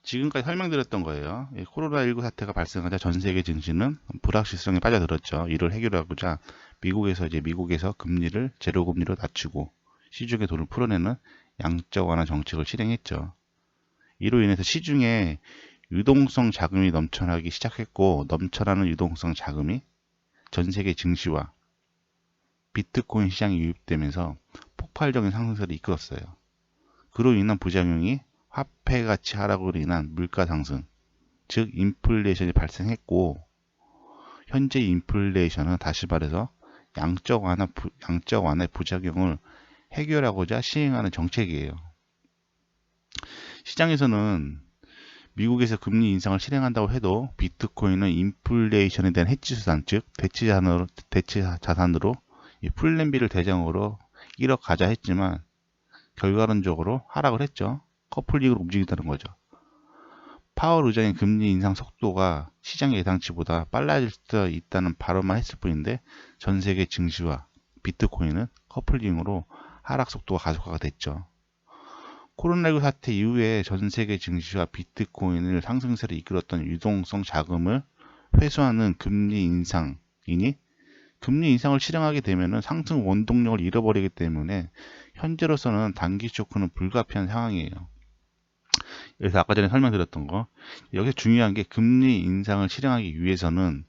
지금까지 설명드렸던 거예요. 코로나19 사태가 발생하자 전 세계 증시는 불확실성에 빠져들었죠. 이를 해결하고자 미국에서 금리를 제로 금리로 낮추고 시중에 돈을 풀어내는 양적 완화 정책을 실행했죠. 이로 인해서 시중에 유동성 자금이 넘쳐나기 시작했고, 넘쳐나는 유동성 자금이 전 세계 증시와 비트코인 시장에 유입되면서 폭발적인 상승세를 이끌었어요. 그로 인한 부작용이 화폐 가치 하락으로 인한 물가 상승, 즉 인플레이션이 발생했고, 현재 인플레이션은 다시 말해서 양적 완화의 부작용을 해결하고자 시행하는 정책이에요. 시장에서는 미국에서 금리 인상을 실행한다고 해도 비트코인은 인플레이션에 대한 해지 수단, 즉 대치 자산으로 이 플랜비를 대상으로 1억 가자 했지만 결과론적으로 하락을 했죠. 커플링으로 움직인다는 거죠. 파월 의장의 금리 인상 속도가 시장의 예상치보다 빨라질 수 있다는 발언만 했을 뿐인데, 전 세계 증시와 비트코인은 커플링으로 하락 속도가 가속화가 됐죠. 코로나19 사태 이후에 전 세계 증시와 비트코인을 상승세를 이끌었던 유동성 자금을 회수하는 금리 인상이니, 금리 인상을 실행하게 되면 상승 원동력을 잃어버리기 때문에 현재로서는 단기 쇼크는 불가피한 상황이에요. 그래서 아까 전에 설명드렸던 거, 여기서 중요한 게 금리 인상을 실행하기 위해서는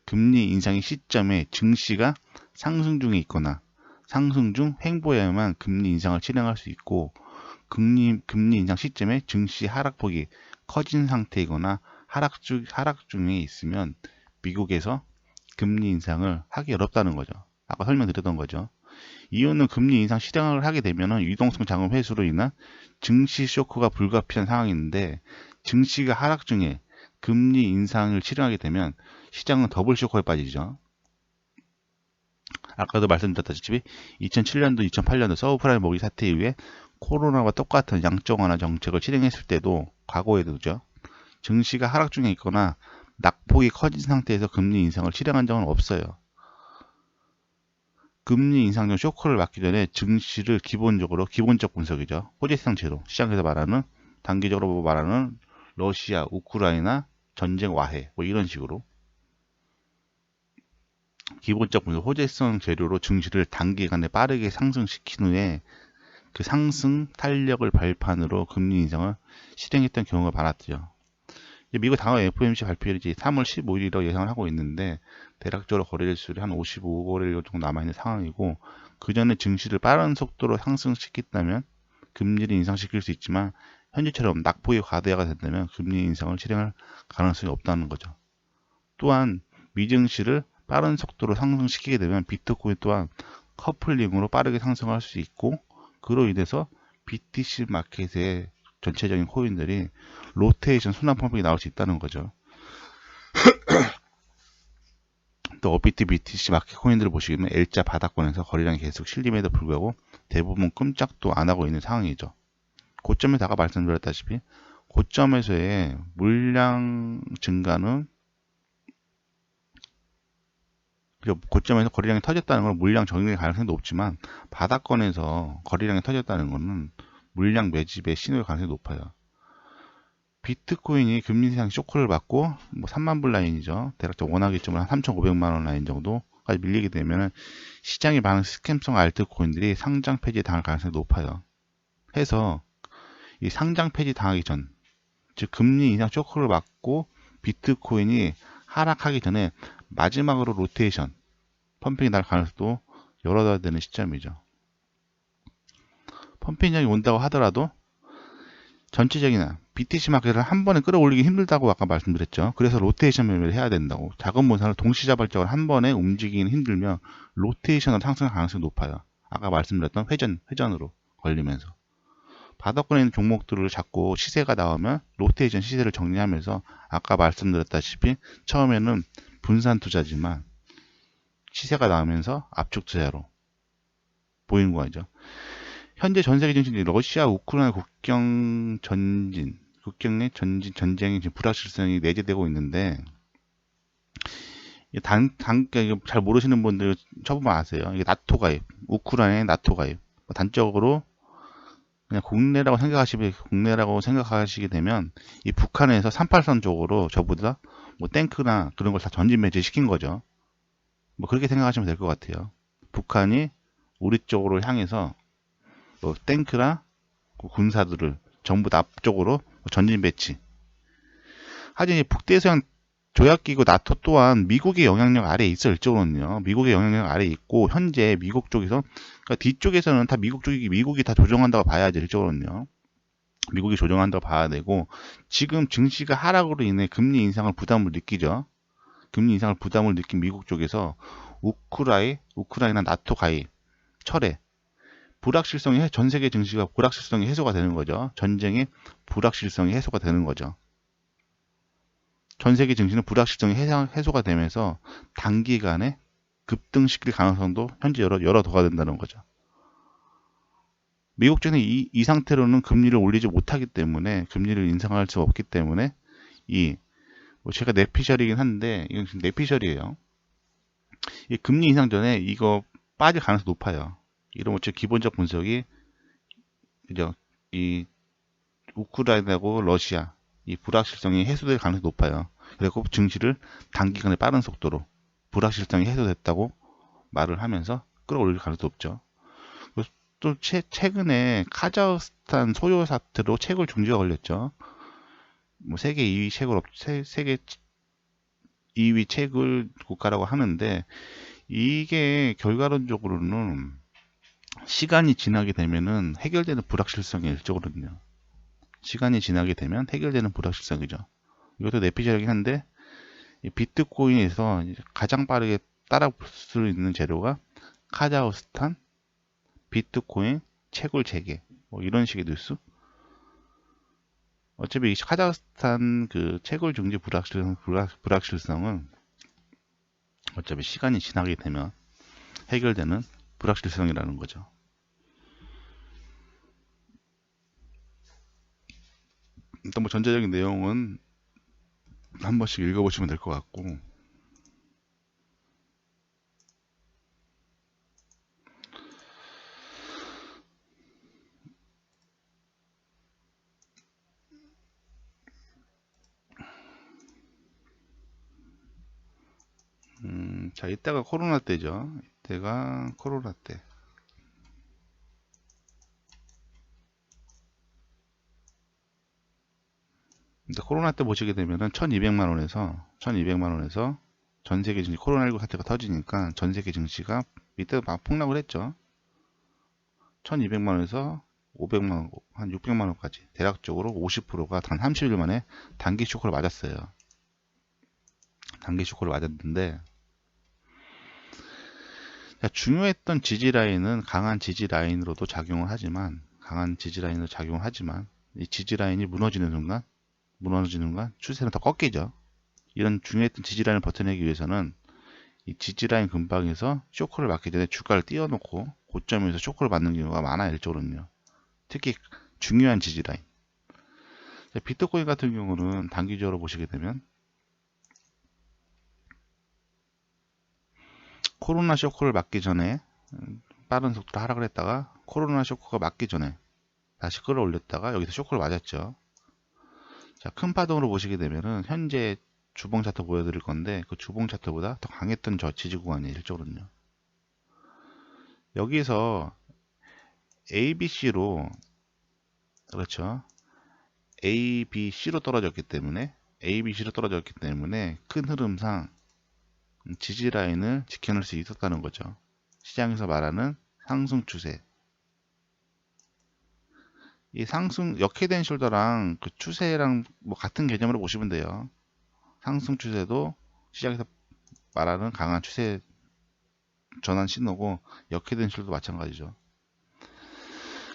금리 인상의 시점에 증시가 상승 중에 있거나 상승 중 횡보해야만 금리 인상을 실행할 수 있고, 금리 인상 시점에 증시 하락폭이 커진 상태이거나 하락 중에 있으면 미국에서 금리 인상을 하기 어렵다는 거죠. 아까 설명드렸던 거죠. 이유는 금리 인상 실행을 하게 되면 유동성 자금 회수로 인한 증시 쇼크가 불가피한 상황인데, 증시가 하락 중에 금리 인상을 실행하게 되면 시장은 더블 쇼크에 빠지죠. 아까도 말씀드렸다시피 2007년도, 2008년도 서브프라임 모기 사태 이후에 코로나와 똑같은 양적 완화 정책을 실행했을 때도, 과거에도죠, 증시가 하락 중에 있거나 낙폭이 커진 상태에서 금리 인상을 실행한 적은 없어요. 금리 인상 전 쇼크를 막기 전에 증시를 기본적 분석이죠. 호재성 제로, 시장에서 말하는, 단기적으로 말하는 러시아, 우크라이나 전쟁 와해, 뭐 이런 식으로 기본적 분석, 호재성 재료로 증시를 단기간에 빠르게 상승시킨 후에 그 상승 탄력을 발판으로 금리 인상을 실행했던 경우가 많았죠. 미국 당월 FOMC 발표일이 3월 15일이라고 예상을 하고 있는데, 대략적으로 거래일수이 한 55거래일 정도 남아있는 상황이고, 그 전에 증시를 빠른 속도로 상승시켰다면 금리를 인상시킬 수 있지만, 현재처럼 낙폭이 과대화가 된다면 금리 인상을 실행할 가능성이 없다는 거죠. 또한 미증시를 빠른 속도로 상승시키게 되면 비트코인 또한 커플링으로 빠르게 상승할 수 있고, 그로 인해서 BTC 마켓의 전체적인 코인들이 로테이션 순환 펌핑이 나올 수 있다는 거죠. 또 업비트 BTC 마켓 코인들을 보시면 L자 바닥권에서 거래량이 계속 실림에도 불구하고 대부분 꼼짝도 안 하고 있는 상황이죠. 고점에서 아까 말씀드렸다시피 고점에서의 물량 증가는, 고점에서 거래량이 터졌다는 건 물량 정리의 가능성이 높지만, 바닥권에서 거래량이 터졌다는 것은 물량 매집의 신호의 가능성이 높아요. 비트코인이 금리 인상 쇼크를 받고 3만 불 라인이죠. 대략적 원화기점은 한 3,500만 원 라인 정도까지 밀리게 되면 시장이 많은 스캠성 알트코인들이 상장 폐지에 당할 가능성이 높아요. 해서 이 상장 폐지 당하기 전, 즉 금리 인상 쇼크를 받고 비트코인이 하락하기 전에 마지막으로 로테이션, 펌핑이 날 가능성도 열어둬야 되는 시점이죠. 펌핑량이 온다고 하더라도 전체적인 BTC 마켓을 한 번에 끌어올리기 힘들다고 아까 말씀드렸죠. 그래서 로테이션 매매를 해야 된다고. 작은 분산을 동시자발적으로 한 번에 움직이기는 힘들면 로테이션으로 상승할 가능성이 높아요. 아까 말씀드렸던 회전으로 걸리면서. 바닥권에 있는 종목들을 잡고 시세가 나오면 로테이션 시세를 정리하면서 아까 말씀드렸다시피 처음에는 분산 투자지만 시세가 나오면서 압축 투자로 보이는 거죠. 현재 전 세계 정신이 러시아 우크라이나 국경 내 전쟁이 지금 불확실성이 내재되고 있는데 이거 잘 모르시는 분들 쳐보면 아세요. 이게 나토 가입, 우크라이나의 나토 가입. 단적으로 그냥 국내라고 생각하시게 되면 이 북한에서 383 쪽으로 저보다 뭐 탱크나 그런 걸 다 전진 배치 시킨 거죠. 뭐 그렇게 생각하시면 될 것 같아요. 북한이 우리 쪽으로 향해서 뭐 탱크나 군사들을 전부 다 앞쪽으로 전진 배치. 하지만 북대서양 조약기구 나토 또한 미국의 영향력 아래에 있어 일적으로는요. 미국의 영향력 아래에 있고 현재 미국 쪽에서 그러니까 뒤쪽에서는 다 미국이 다 조정한다고 봐야지 일적으로는요. 미국이 조정한다고 봐야 되고 지금 증시가 하락으로 인해 금리 인상을 부담을 느끼죠. 금리 인상을 부담을 느낀 미국 쪽에서 우크라이나 나토 가입 철회 전 세계 증시가 불확실성이 해소가 되는 거죠. 전쟁의 불확실성이 해소가 되는 거죠. 전 세계 증시는 불확실성이 해소가 되면서 단기간에 급등시킬 가능성도 현재 열어둬야 된다는 거죠. 미국 쪽은 이 상태로는 금리를 올리지 못하기 때문에 금리를 인상할 수 없기 때문에 뭐 제가 내피셜이긴 한데 이건 지금 내피셜이에요. 이 금리 인상 전에 이거 빠질 가능성이 높아요. 이런 어째 기본적 분석이 그죠? 이 우크라이나하고 러시아 이 불확실성이 해소될 가능성이 높아요. 그리고 증시를 단기간에 빠른 속도로 불확실성이 해소됐다고 말을 하면서 끌어올릴 가능성도 높죠. 또 최근에 카자흐스탄 소요 사태로 채굴 중지가 걸렸죠. 뭐 세계 2위 채굴 국가라고 하는데 이게 결과론적으로는 시간이 지나게 되면은 해결되는 불확실성이 일적으로는요. 시간이 지나게 되면 해결되는 불확실성이죠. 이것도 내피셜이긴 한데 비트코인에서 가장 빠르게 따라볼 수 있는 재료가 카자흐스탄 비트코인 채굴 재개 뭐 이런 식의 뉴스. 어차피 이 카자흐스탄 그 채굴 중지 불확실성은 어차피 시간이 지나게 되면 해결되는 불확실성이라는 거죠. 일단 뭐 전체적인 내용은 한 번씩 읽어보시면 될 것 같고 자 이때가 코로나 때죠. 이때가 코로나 때. 근데 코로나 때 보시게 되면은 1200만 원에서 전 세계 증시 코로나19 사태가 터지니까 전 세계 증시가 이때 막 폭락을 했죠. 1200만 원에서 500만 원, 한 600만 원까지 대략적으로 50%가 단 30일 만에 단기 쇼크를 맞았어요. 단기 쇼크를 맞았는데 중요했던 지지 라인은 강한 지지 라인으로도 작용을 하지만 이 지지 라인이 무너지는 순간 추세는 더 꺾이죠. 이런 중요했던 지지라인을 버텨내기 위해서는 이 지지라인 근방에서 쇼크를 맞기 전에 주가를 띄워놓고 고점에서 쇼크를 맞는 경우가 많아요. 일적으로는요. 특히 중요한 지지라인. 비트코인 같은 경우는 단기적으로 보시게 되면 코로나 쇼크를 맞기 전에 빠른 속도로 하락을 했다가 코로나 쇼크가 맞기 전에 다시 끌어올렸다가 여기서 쇼크를 맞았죠. 자, 큰 파동으로 보시게 되면은 현재 주봉 차트 보여드릴 건데 그 주봉 차트보다 더 강했던 저 지지 구간이 일적으로는요. 여기서 ABC로 그렇죠. ABC로 떨어졌기 때문에 큰 흐름상 지지 라인을 지켜낼 수 있었다는 거죠. 시장에서 말하는 상승 추세. 이 상승 역회된 숄더랑 그 추세랑 뭐 같은 개념으로 보시면 돼요. 상승 추세도 시장에서 말하는 강한 추세 전환 신호고, 역회된 숄더도 마찬가지죠.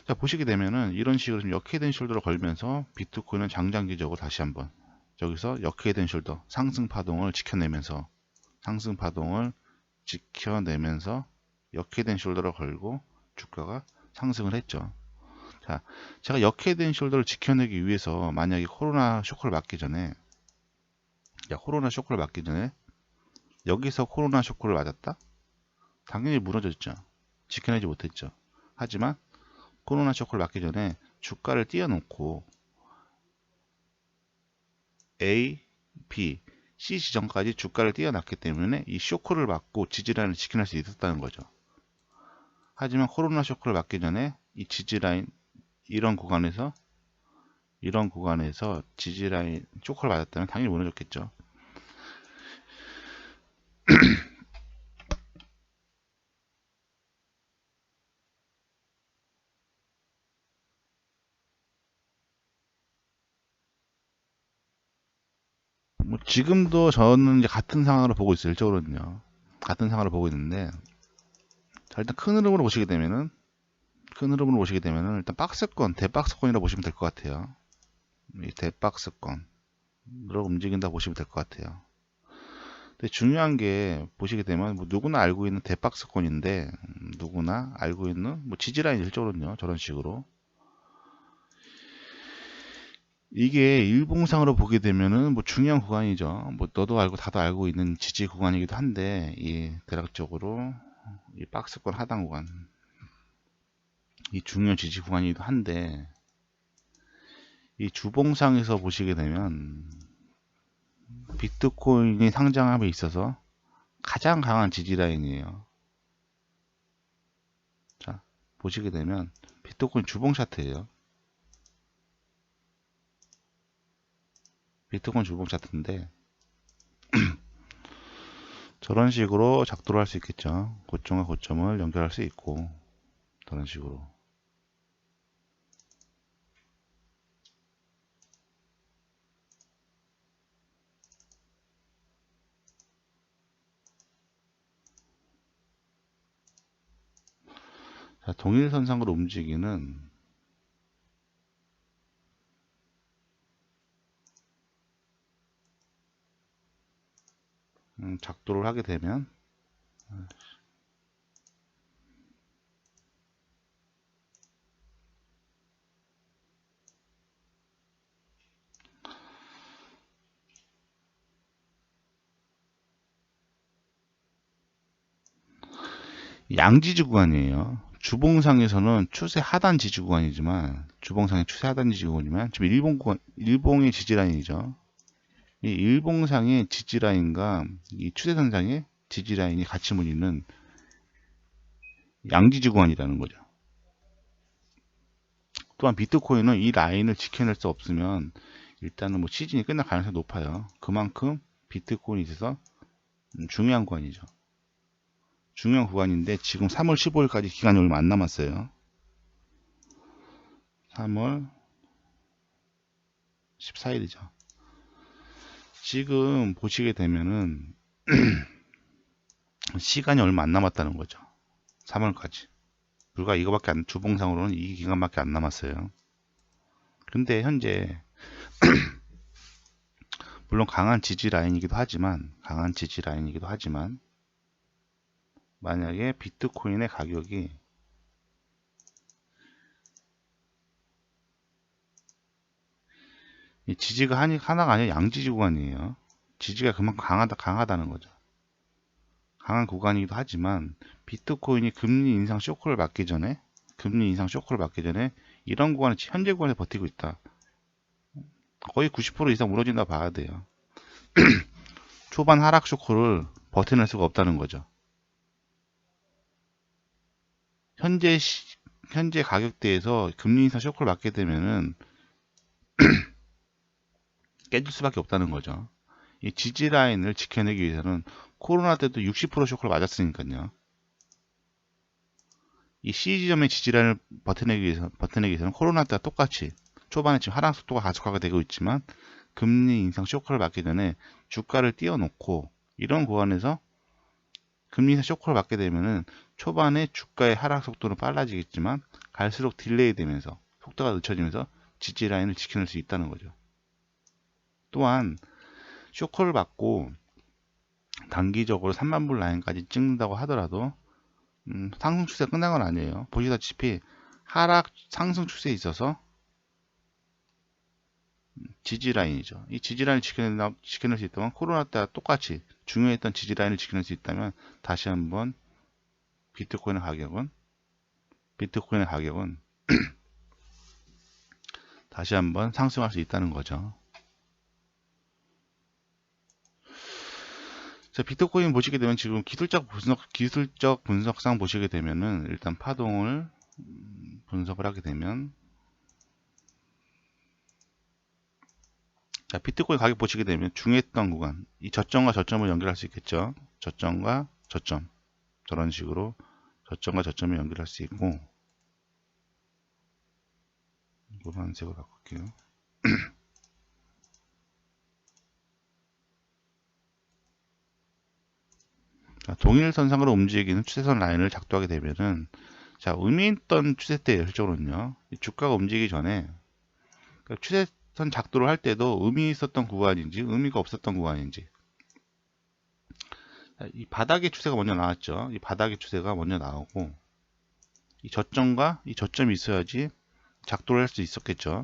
자, 보시게 되면은 이런 식으로 좀 역회된 숄더를 걸면서 비트코인은 장장기적으로 다시 한번 여기서 역회된 숄더 상승 파동을 지켜내면서 역회된 숄더를 걸고 주가가 상승을 했죠. 자, 제가 역회된 숄더를 지켜내기 위해서 만약에 코로나 쇼크를 맞기 전에 여기서 코로나 쇼크를 맞았다? 당연히 무너졌죠. 지켜내지 못했죠. 하지만 코로나 쇼크를 맞기 전에 주가를 띄워놓고 A, B, C 지점까지 주가를 띄워놨기 때문에 이 쇼크를 맞고 지지라인을 지켜낼 수 있었다는 거죠. 하지만 코로나 쇼크를 맞기 전에 이 지지라인 이런 구간에서 지지라인 쇼크를 맞았다면 당연히 무너졌겠죠. 뭐 지금도 저는 이제 같은 상황으로 보고 있어요. 일적으로는요. 같은 상황을 보고 있는데, 자, 일단 큰 흐름으로 보시게 되면은 일단 대박스권이라고 보시면 될 것 같아요. 이 대박스권으로 움직인다 보시면 될 것 같아요. 근데 중요한 게 보시게 되면 뭐 누구나 알고 있는 대박스권인데, 누구나 알고 있는 뭐 지지라인 일적으로는요. 저런 식으로 이게 일봉상으로 보게 되면은 뭐 중요한 구간이죠. 뭐 너도 알고 다도 알고 있는 지지 구간이기도 한데, 이 대략적으로 이 박스권 하단 구간, 이 중요한 지지 구간이기도 한데, 이 주봉상에서 보시게 되면 비트코인이 상장함에 있어서 가장 강한 지지 라인이에요. 자, 보시게 되면 비트코인 주봉 차트예요. 비트코인 주봉 차트인데 저런 식으로 작도를 할 수 있겠죠. 고점과 고점을 연결할 수 있고, 저런 식으로. 자, 동일선상으로 움직이는 작도를 하게 되면 양지지 구간이에요. 주봉상에서는 추세 하단 지지 구간이지만, 지금 일봉의 지지 라인이죠. 이 일봉상의 지지 라인과 이 추세선상의 지지 라인이 같이 물리는 양지지 구간이라는 거죠. 또한 비트코인은 이 라인을 지켜낼 수 없으면 일단은 뭐 시즌이 끝날 가능성이 높아요. 그만큼 비트코인이 있어서 중요한 구간이죠. 중요한 구간인데 지금 3월 15일까지 기간이 얼마 안 남았어요. 3월 14일이죠. 지금 보시게 되면은 시간이 얼마 안 남았다는 거죠. 3월까지. 불과 주봉상으로는 이 기간밖에 안 남았어요. 근데 현재 물론 강한 지지 라인이기도 하지만 만약에 비트코인의 가격이 이 지지가 하나가 아니라 양지지 구간이에요. 지지가 그만큼 강하다는 거죠. 강한 구간이기도 하지만 비트코인이 금리 인상 쇼크를 맞기 전에 이런 구간에 현재 구간에 버티고 있다. 거의 90% 이상 무너진다 봐야 돼요. 초반 하락 쇼크를 버텨낼 수가 없다는 거죠. 현재 가격대에서 금리 인상 쇼크를 맞게 되면은 깨질 수밖에 없다는 거죠. 이 지지 라인을 지켜내기 위해서는 코로나 때도 60% 쇼크를 맞았으니까요. 이 C 지점의 지지라인을 버텨내기 위해서는 코로나 때와 똑같이 초반에 지금 하락 속도가 가속화가 되고 있지만 금리 인상 쇼크를 맞기 전에 주가를 띄워놓고 이런 구간에서 금리 인상 쇼크를 맞게 되면은 초반에 주가의 하락 속도는 빨라지겠지만 갈수록 딜레이 되면서 속도가 늦춰지면서 지지 라인을 지켜낼 수 있다는 거죠. 또한 쇼크를 받고 단기적으로 3만불 라인까지 찍는다고 하더라도 상승 추세가 끝난 건 아니에요. 보시다시피 하락 상승 추세에 있어서 지지라인이죠. 이 지지라인을 지켜낼 수 있다면 코로나 때와 똑같이 중요했던 지지라인을 지켜낼 수 있다면 다시 한번 비트코인의 가격은 다시 한번 상승할 수 있다는 거죠. 자, 비트코인 보시게 되면 지금 기술적 분석상 보시게 되면은 일단 파동을 분석을 하게 되면 자, 비트코인 가격 보시게 되면 중요했던 구간 이 저점과 저점을 연결할 수 있겠죠. 저점과 저점 저런 식으로 저점과 저점을 연결할 수 있고 노란색으로 바꿀게요. 자, 동일선상으로 움직이는 추세선 라인을 작도하게 되면은 자, 의미 있던 추세대 열적으로는요 주가가 움직이기 전에 그러니까 추세선 작도를 할 때도 의미 있었던 구간인지 의미가 없었던 구간인지 이 바닥의 추세가 먼저 나왔죠. 이 바닥의 추세가 먼저 나오고 이 저점과 이 저점이 있어야지 작도를 할 수 있었겠죠.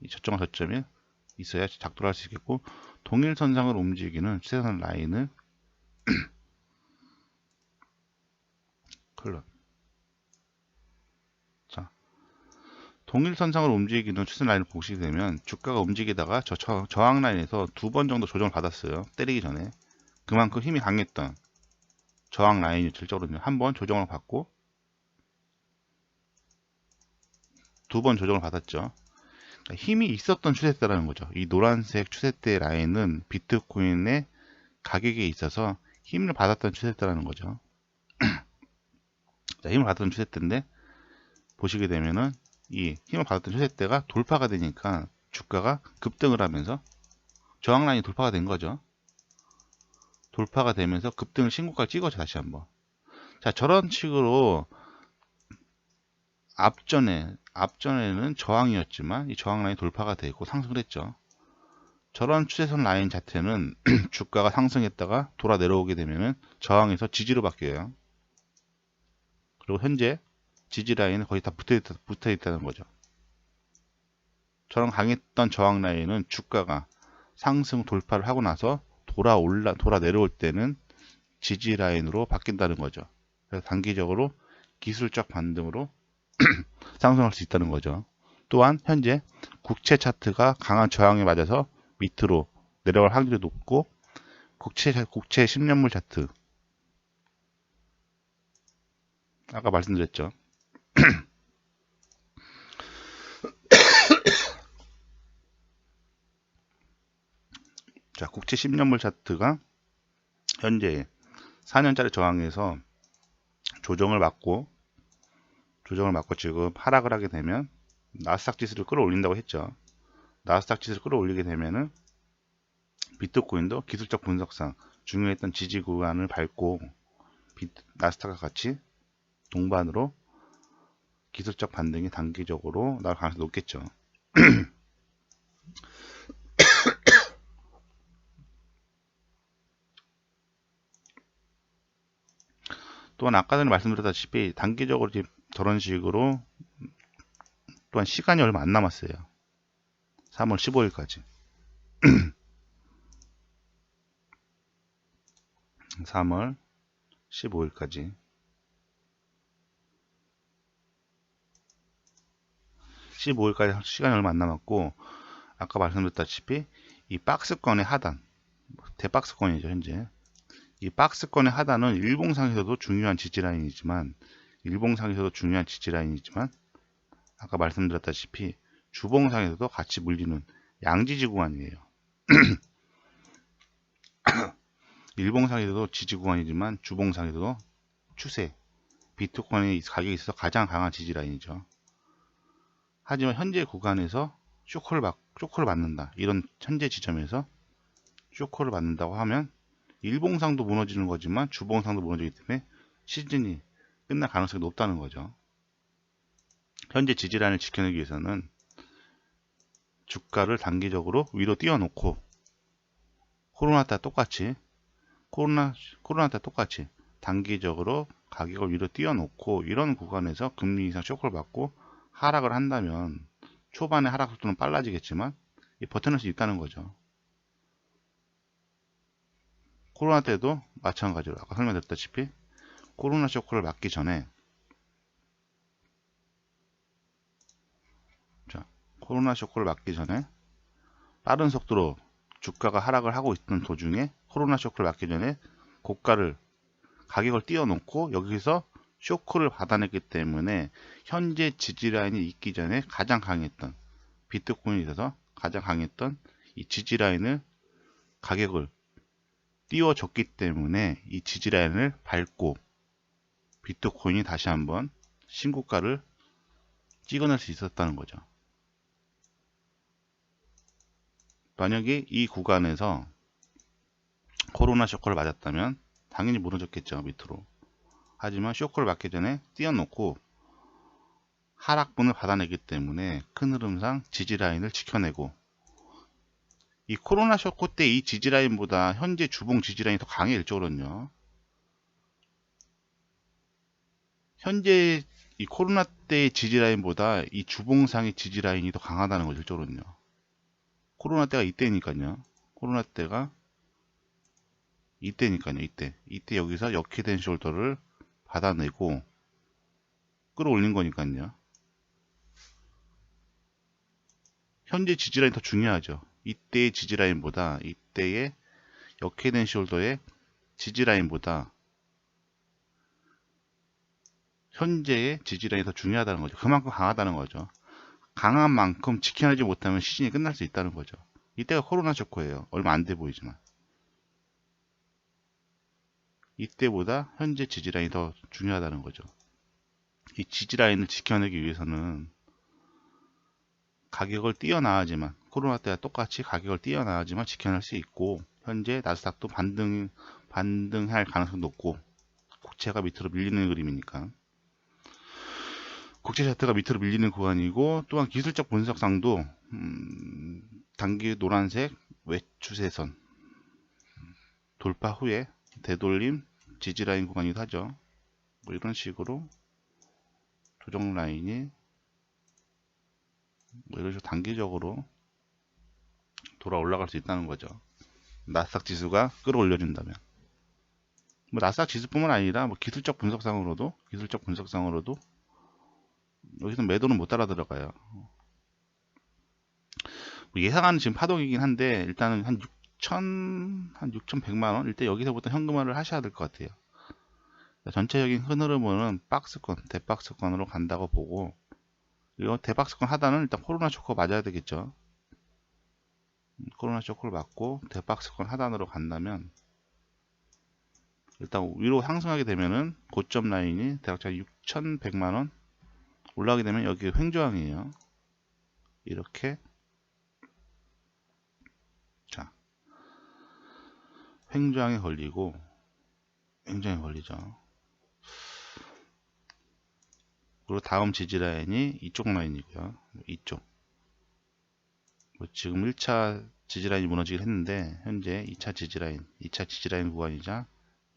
이 저점과 저점이 있어야 작도를 할 수 있겠고 동일선상으로 움직이는 추세선 라인을 컬러 자 동일선상으로 움직이는 추세 라인을 보시게 되면 주가가 움직이다가 저항 라인에서 2번 정도 조정을 받았어요. 때리기 전에 그만큼 힘이 강했던 저항 라인이 실적으로는 한번 조정을 받고 2번 조정을 받았죠. 그러니까 힘이 있었던 추세대라는 거죠. 이 노란색 추세대 라인은 비트코인의 가격에 있어서 힘을 받았던 추세대라는 거죠. 자, 힘을 받았던 추세대인데 보시게 되면은 이 힘을 받았던 추세대가 돌파가 되니까 주가가 급등을 하면서 저항 라인이 돌파가 된 거죠. 돌파가 되면서 급등을 신고가를 찍어줘 다시 한번. 자, 저런 식으로 앞전에는 저항이었지만 이 저항 라인이 돌파가 되고 상승을 했죠. 저런 추세선 라인 자체는 주가가 상승했다가 돌아 내려오게 되면은 저항에서 지지로 바뀌어요. 그리고 현재 지지 라인은 거의 다 붙어 있다는 거죠. 저런 강했던 저항 라인은 주가가 상승 돌파를 하고 나서 돌아 내려올 때는 지지 라인으로 바뀐다는 거죠. 그래서 단기적으로 기술적 반등으로 상승할 수 있다는 거죠. 또한 현재 국채 차트가 강한 저항에 맞아서 밑으로 내려갈 확률이 높고 국채 10년물 차트 아까 말씀드렸죠. 자, 국채 10년물 차트가 현재 4년짜리 저항에서 조정을 받고 지금 하락을 하게 되면 나스닥 지수를 끌어올린다고 했죠. 나스닥 지수를 끌어올리게 되면은 비트코인도 기술적 분석상 중요했던 지지 구간을 밟고 나스닥과 같이 동반으로 기술적 반등이 단기적으로 나올 가능성이 높겠죠. 또한 아까 전에 말씀드렸다시피 단기적으로 저런 식으로 또한 시간이 얼마 안 남았어요. 3월 15일까지 3월 15일까지 시간이 얼마 안 남았고 아까 말씀드렸다시피 이 박스권의 하단 대박스권이죠. 현재 이 박스권의 하단은 일봉상에서도 중요한 지지라인이지만 아까 말씀드렸다시피 주봉상에서도 같이 물리는 양지지 구간이에요. 일봉상에도 지지 구간이지만 주봉상에도 추세, 비트코인의 가격에 있어서 가장 강한 지지 라인이죠. 하지만 현재 구간에서 쇼크를 받는다. 이런 현재 지점에서 쇼크를 받는다고 하면 일봉상도 무너지는 거지만 주봉상도 무너지기 때문에 시즌이 끝날 가능성이 높다는 거죠. 현재 지지라인을 지켜내기 위해서는 주가를 단기적으로 위로 띄워놓고 코로나 때 똑같이 단기적으로 가격을 위로 띄워놓고 이런 구간에서 금리 인상 쇼크를 받고 하락을 한다면 초반에 하락 속도는 빨라지겠지만 버텨낼 수 있다는 거죠. 코로나 때도 마찬가지로 아까 설명드렸다시피 코로나 쇼크를 맞기 전에 빠른 속도로 주가가 하락을 하고 있던 도중에 코로나 쇼크를 맞기 전에 가격을 띄워놓고 여기서 쇼크를 받아냈기 때문에 현재 지지라인이 있기 전에 가장 강했던 비트코인에 있어서 가장 강했던 이 지지라인을 가격을 띄워줬기 때문에 이 지지라인을 밟고 비트코인이 다시 한번 신고가를 찍어낼 수 있었다는 거죠. 만약에 이 구간에서 코로나 쇼크를 맞았다면 당연히 무너졌겠죠, 밑으로. 하지만 쇼크를 맞기 전에 띄워놓고 하락분을 받아내기 때문에 큰 흐름상 지지라인을 지켜내고, 이 코로나 쇼크 때 이 지지라인보다 현재 주봉 지지라인이 더 강해. 일적으로는요, 현재 이 코로나 때의 지지라인보다 이 주봉상의 지지라인이 더 강하다는 거죠. 일적으로는요, 코로나 때가 이때니까요. 이때 여기서 역회된 숄더를 받아내고 끌어올린 거니까요. 현재 지지라인이 더 중요하죠. 이때의 지지라인보다, 이때의 역회된 숄더의 지지라인보다 현재의 지지라인이 더 중요하다는 거죠. 그만큼 강하다는 거죠. 강한 만큼 지켜내지 못하면 시즌이 끝날 수 있다는 거죠. 이때가 코로나 쇼크예요. 얼마 안 돼 보이지만 이때보다 현재 지지라인이 더 중요하다는 거죠. 이 지지라인을 지켜내기 위해서는 가격을 띄어나야지만, 코로나 때와 똑같이 가격을 띄어나야지만 지켜낼 수 있고, 현재 나스닥도 반등할 가능성이 높고, 국채가 밑으로 밀리는 그림이니까, 국채 차트가 밑으로 밀리는 구간이고, 또한 기술적 분석상도 단기 노란색 외추세선 돌파 후에 되돌림 지지라인 구간이기도 하죠. 뭐 이런 식으로 조정 라인이 뭐 이런 식으로 단기적으로 돌아 올라갈 수 있다는 거죠. 나스닥 지수가 끌어올려준다면. 뭐 나스닥 지수뿐만 아니라 뭐 기술적 분석상으로도 여기서 매도는 못 따라 들어가요. 뭐 예상하는 지금 파동이긴 한데 일단은 한 6,100만 원 일단 여기서부터 현금화를 하셔야 될 것 같아요. 전체적인 흐름은 대박스권으로 간다고 보고, 이거 대박스권 하단은 일단 코로나 쇼크 맞아야 되겠죠. 코로나 쇼크를 맞고 대박스권 하단으로 간다면 일단 위로 상승하게 되면은 고점 라인이 대략 6,100만원 올라가게 되면 여기 횡조항이에요. 이렇게 자 횡조항이 걸리죠. 그리고 다음 지지 라인이 이쪽 라인이고요. 이쪽 지금 1차 지지라인이 무너지긴 했는데 현재 2차 지지라인 구간이자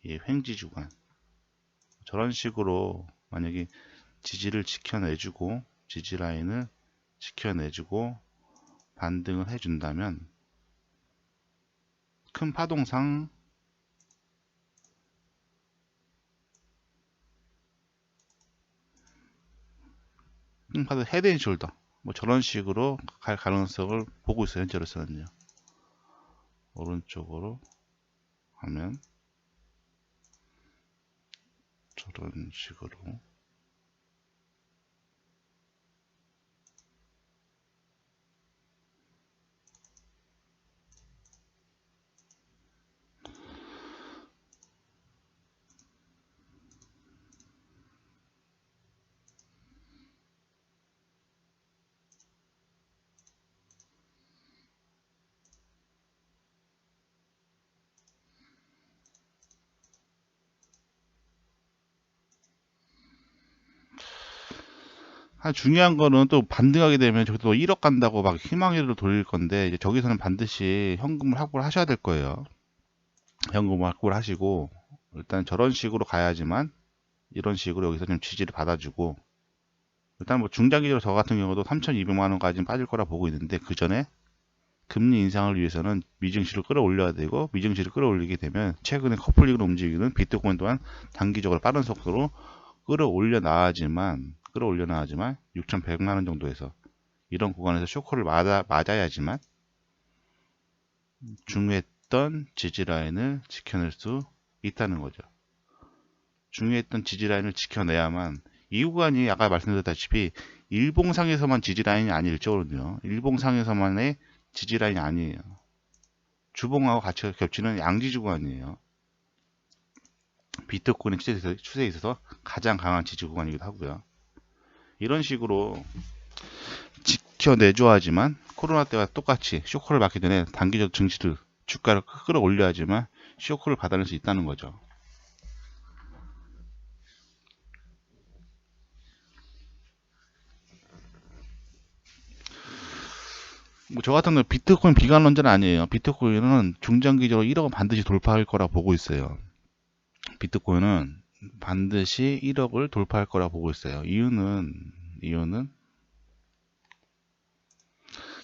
이 횡지 구간, 저런 식으로 만약에 지지라인을 지켜내주고 반등을 해준다면 큰 파동상 헤드앤숄더 뭐 저런 식으로 갈 가능성을 보고 있어요. 현재로서는요. 오른쪽으로 하면 저런 식으로 중요한 거는 또 반등하게 되면 저기도 1억 간다고 막 희망으로 돌릴 건데, 이제 저기서는 반드시 현금을 확보를 하셔야 될 거예요. 현금을 확보를 하시고, 일단 저런 식으로 가야지만, 이런 식으로 여기서 좀 지지를 받아주고, 일단 뭐 중장기적으로 저 같은 경우도 3,200만 원까지는 빠질 거라 보고 있는데, 그 전에 금리 인상을 위해서는 미증시를 끌어올려야 되고, 미증시를 끌어올리게 되면 최근에 커플링으로 움직이는 비트코인 또한 단기적으로 빠른 속도로 끌어올려 나가지만 6,100만 원 정도에서 이런 구간에서 쇼크를 맞아야지만 중요했던 지지라인을 지켜낼 수 있다는 거죠. 중요했던 지지라인을 지켜내야만, 이 구간이 아까 말씀드렸다시피 일봉상에서만 지지라인이 아니죠. 일봉상에서만의 지지라인이 아니에요. 주봉하고 같이 겹치는 양지주 구간이에요. 비트코인 추세에 있어서 가장 강한 지지 구간이기도 하고요. 이런 식으로 지켜내줘야지만, 코로나 때와 똑같이 쇼크를 받기 전에 단기적 증시를, 주가를 끌어올려야지만 쇼크를 받아낼 수 있다는 거죠. 뭐 저 같은 경우 비트코인 비관론자는 아니에요. 비트코인은 중장기적으로 1억은 반드시 돌파할 거라 보고 있어요. 비트코인은 반드시 1억을 돌파할 거라 보고 있어요. 이유는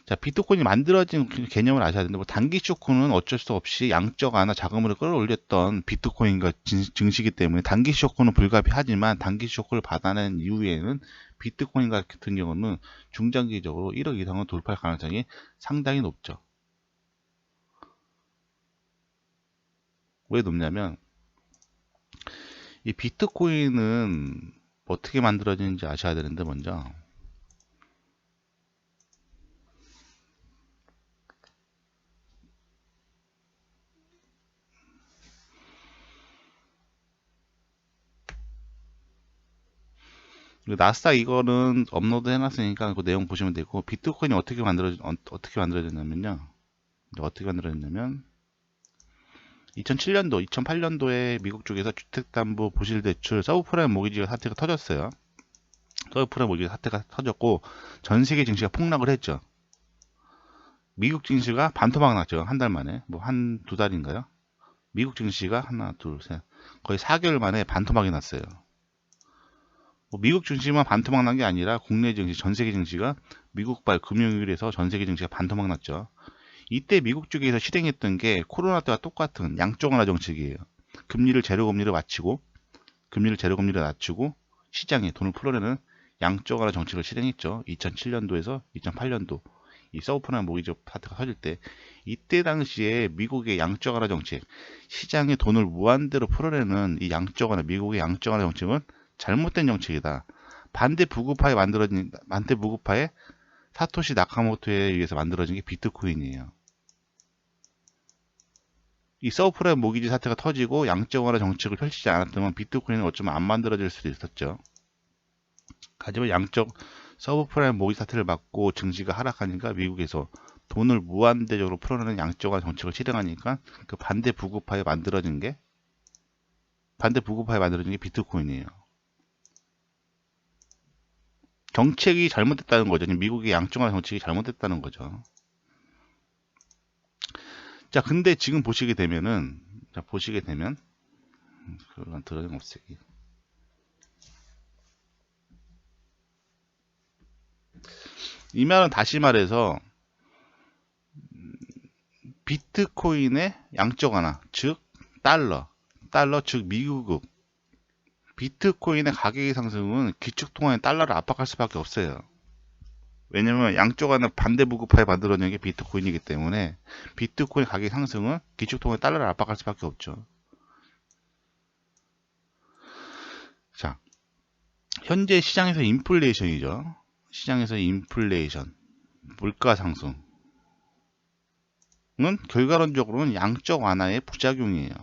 자, 비트코인이 만들어진 개념을 아셔야 되는데, 뭐 단기 쇼크는 어쩔 수 없이 양적 완화 자금으로 끌어올렸던 비트코인과 증시이기 때문에 단기 쇼크는 불가피하지만, 단기 쇼크를 받아낸 이후에는 비트코인 같은 경우는 중장기적으로 1억 이상은 돌파할 가능성이 상당히 높죠. 왜 높냐면, 이 비트코인은 어떻게 만들어지는지 아셔야 되는데, 먼저 나스닥 이거는 업로드 해놨으니까 그 내용 보시면 되고, 비트코인이 어떻게 만들어졌냐면요. 어떻게 만들어졌냐면 2007년도, 2008년도에 미국 쪽에서 주택담보 부실대출 서브프라임 모기지 사태가 터졌어요. 서브프라임 모기지 사태가 터졌고 전 세계 증시가 폭락을 했죠. 미국 증시가 반토막 났죠. 한 달 만에, 뭐 한 두 달인가요? 미국 증시가 하나, 둘, 셋, 거의 4개월 만에 반토막이 났어요. 뭐 미국 증시만 반토막 난 게 아니라 국내 증시, 전 세계 증시가 미국발 금융위기에서 전 세계 증시가 반토막 났죠. 이때 미국 쪽에서 실행했던 게 코로나 때와 똑같은 양적 완화 정책이에요. 금리를 제로금리로 낮추고 시장에 돈을 풀어내는 양적 완화 정책을 실행했죠. 2007년도에서 2008년도 이 서브프라임 모기지 사태가 터질 때, 이때 당시에 미국의 양적 완화 정책, 시장에 돈을 무한대로 풀어내는 이 양적 완화, 미국의 양적 완화 정책은 잘못된 정책이다. 반대 부구파의 사토시 나카모토에 의해서 만들어진 게 비트코인이에요. 이 서브프라임 모기지 사태가 터지고 양적 완화 정책을 펼치지 않았다면 비트코인은 어쩌면 안 만들어질 수도 있었죠. 하지만 서브프라임 모기지 사태를 맞고 증시가 하락하니까 미국에서 돈을 무한대적으로 풀어내는 양적 완화 정책을 실행하니까 그 반대 부구파에 만들어진 게 비트코인이에요. 정책이 잘못됐다는 거죠. 미국의 양적 완화 정책이 잘못됐다는 거죠. 자, 근데 지금 보시게 되면 그건 드러내 없애기. 이 말은 다시 말해서 비트코인의 양적 완화, 즉 달러 즉 미국급 비트코인의 가격의 상승은 기축통화인 달러를 압박할 수밖에 없어요. 왜냐면 양쪽 안에 반대 부급파에 만들어낸 게 비트코인이기 때문에 비트코인 가격 상승은 기축통화인 달러를 압박할 수밖에 없죠. 자, 현재 시장에서 인플레이션이죠. 시장에서 인플레이션, 물가 상승은 결과론적으로는 양적 완화의 부작용이에요.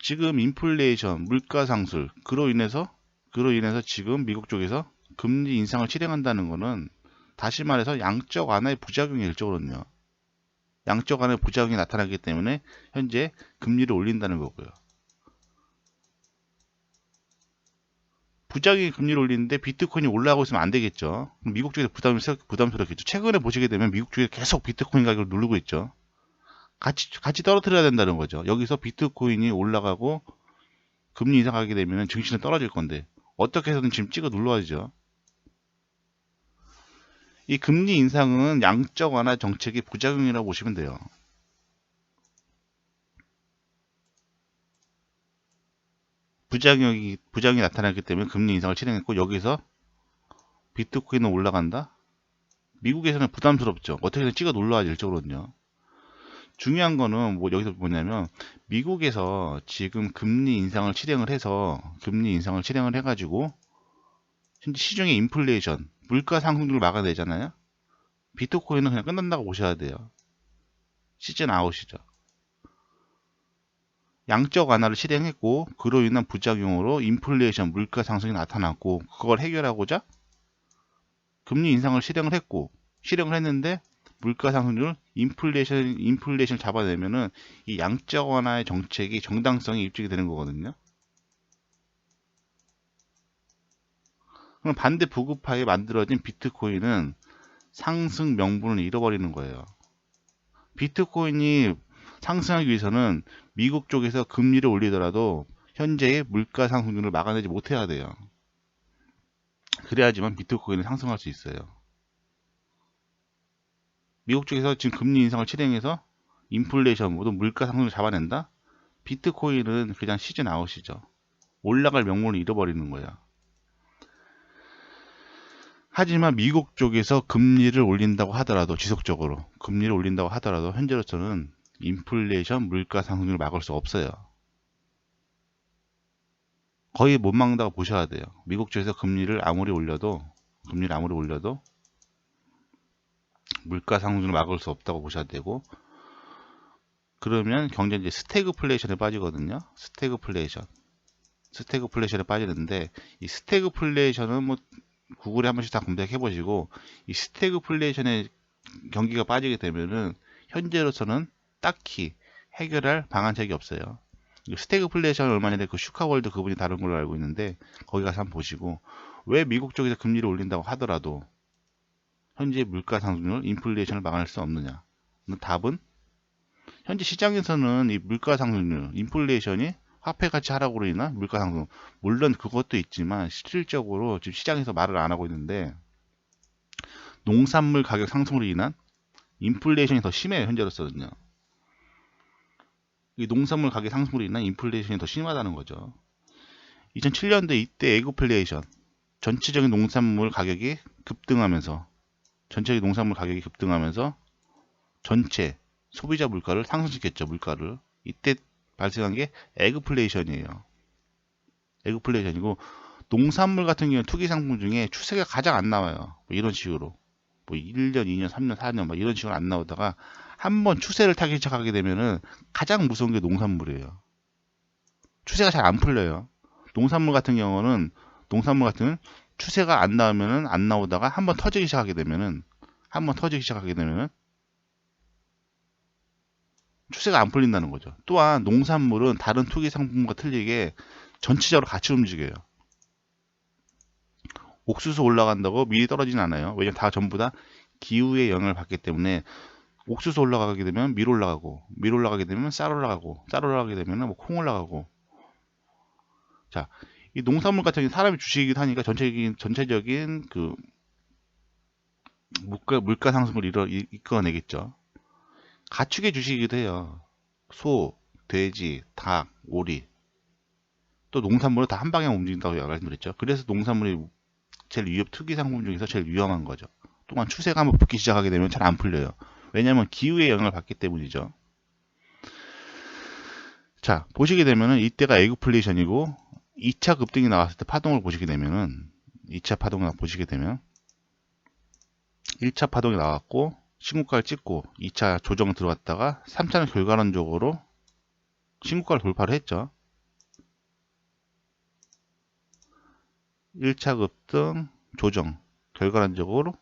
지금 인플레이션, 물가 상승, 그로 인해서 지금 미국 쪽에서 금리 인상을 실행한다는 것은 다시 말해서 양적 완화의 부작용이 일적으로는요. 양적 완화의 부작용이 나타나기 때문에 현재 금리를 올린다는 거고요. 부작용이 금리를 올리는데 비트코인이 올라가고 있으면 안 되겠죠. 미국 쪽에서 부담스럽겠죠. 최근에 보시게 되면 미국 쪽에 계속 비트코인 가격을 누르고 있죠. 같이 떨어뜨려야 된다는 거죠. 여기서 비트코인이 올라가고 금리 인상하게 되면 증시는 떨어질 건데 어떻게 해서든 지금 찍어 눌러야죠. 이 금리 인상은 양적 완화 정책의 부작용이라고 보시면 돼요. 부작용이 나타났기 때문에 금리 인상을 실행했고 여기서 비트코인은 올라간다? 미국에서는 부담스럽죠. 어떻게든 찍어 눌러야지 일적으로는요. 중요한 거는 뭐 여기서 뭐냐면 미국에서 지금 금리 인상을 실행을 해가지고 현재 시중의 인플레이션, 물가 상승률을 막아내잖아요. 비트코인은 그냥 끝난다고 보셔야 돼요. 시즌 아웃이죠. 양적 완화를 실행했고 그로 인한 부작용으로 인플레이션, 물가 상승이 나타났고 그걸 해결하고자 금리 인상을 실행을 했는데 물가 상승률, 인플레이션을 잡아내면은 이 양적 완화의 정책이 정당성이 입증이 되는 거거든요. 그럼 반대 부급하에 만들어진 비트코인은 상승 명분을 잃어버리는 거예요. 비트코인이 상승하기 위해서는 미국 쪽에서 금리를 올리더라도 현재의 물가 상승률을 막아내지 못해야 돼요. 그래야지만 비트코인은 상승할 수 있어요. 미국 쪽에서 지금 금리 인상을 실행해서 인플레이션 모두 물가 상승을 잡아낸다? 비트코인은 그냥 시즌 아웃이죠. 올라갈 명분을 잃어버리는 거야. 하지만 미국 쪽에서 금리를 올린다고 하더라도 지속적으로 금리를 올린다고 하더라도 현재로서는 인플레이션 물가 상승률을 막을 수 없어요. 거의 못 막는다고 보셔야 돼요. 미국 쪽에서 금리를 아무리 올려도 물가 상승률을 막을 수 없다고 보셔야 되고, 그러면 경제 이제 스태그플레이션에 빠지거든요. 스태그플레이션에 빠지는데 이 스태그플레이션은 뭐 구글에 한 번씩 다 검색해 보시고 이 스태그플레이션에 경기가 빠지게 되면은 현재로서는 딱히 해결할 방안책이 없어요. 스태그플레이션 얼마 전에 그 슈카월드 그분이 다른 걸로 알고 있는데 거기 가서 한번 보시고 왜 미국 쪽에서 금리를 올린다고 하더라도 현재 물가 상승률, 인플레이션을 막아낼 수 없느냐? 답은 현재 시장에서는 이 물가 상승률, 인플레이션이 화폐 가치 하락으로 인한 물가 상승, 물론 그것도 있지만 실질적으로 지금 시장에서 말을 안 하고 있는데 농산물 가격 상승으로 인한 인플레이션이 더 심해요. 현재로서는요. 이 농산물 가격 상승으로 인한 인플레이션이 더 심하다는 거죠. 2007년도 이때 에그플레이션, 전체적인 농산물 가격이 급등하면서 전체 소비자 물가를 상승시켰죠. 물가를. 이때 발생한 게 에그플레이션이에요. 에그플레이션이고 농산물 같은 경우는 투기 상품 중에 추세가 가장 안 나와요. 뭐 이런 식으로. 뭐 1년, 2년, 3년, 4년 막 이런 식으로 안 나오다가 한번 추세를 타기 시작하게 되면은 가장 무서운 게 농산물이에요. 추세가 잘 안 풀려요. 농산물 같은 추세가 안 나오면은 안 나오다가 한번 터지기 시작하게 되면은 추세가 안 풀린다는 거죠. 또한 농산물은 다른 투기 상품과 틀리게 전체적으로 같이 움직여요. 옥수수 올라간다고 미리 떨어지진 않아요. 왜냐면 다 전부 다 기후의 영향을 받기 때문에 옥수수 올라가게 되면 밀 올라가게 되면 쌀 올라가게 되면 뭐 콩 올라가고. 자, 이 농산물 같은 경우 사람이 주식이긴 하니까 전체적인 그 물가 상승을 이끌어내겠죠. 가축의 주식이기도 해요. 소, 돼지, 닭, 오리. 또 농산물은 다 한 방향 움직인다고 말씀드렸죠. 그래서 농산물이 투기 상품 중에서 제일 위험한 거죠. 또한 추세가 한번 붙기 시작하게 되면 잘 안 풀려요. 왜냐하면 기후의 영향을 받기 때문이죠. 자, 보시게 되면은 이때가 에그플레이션이고 2차 급등이 나왔을 때 파동을 보시게 되면은 2차 파동을 보시게 되면 1차 파동이 나왔고 신고가를 찍고 2차 조정 들어갔다가 3차는 결과론적으로 신고가를 돌파를 했죠. 1차 급등 조정 결과론적으로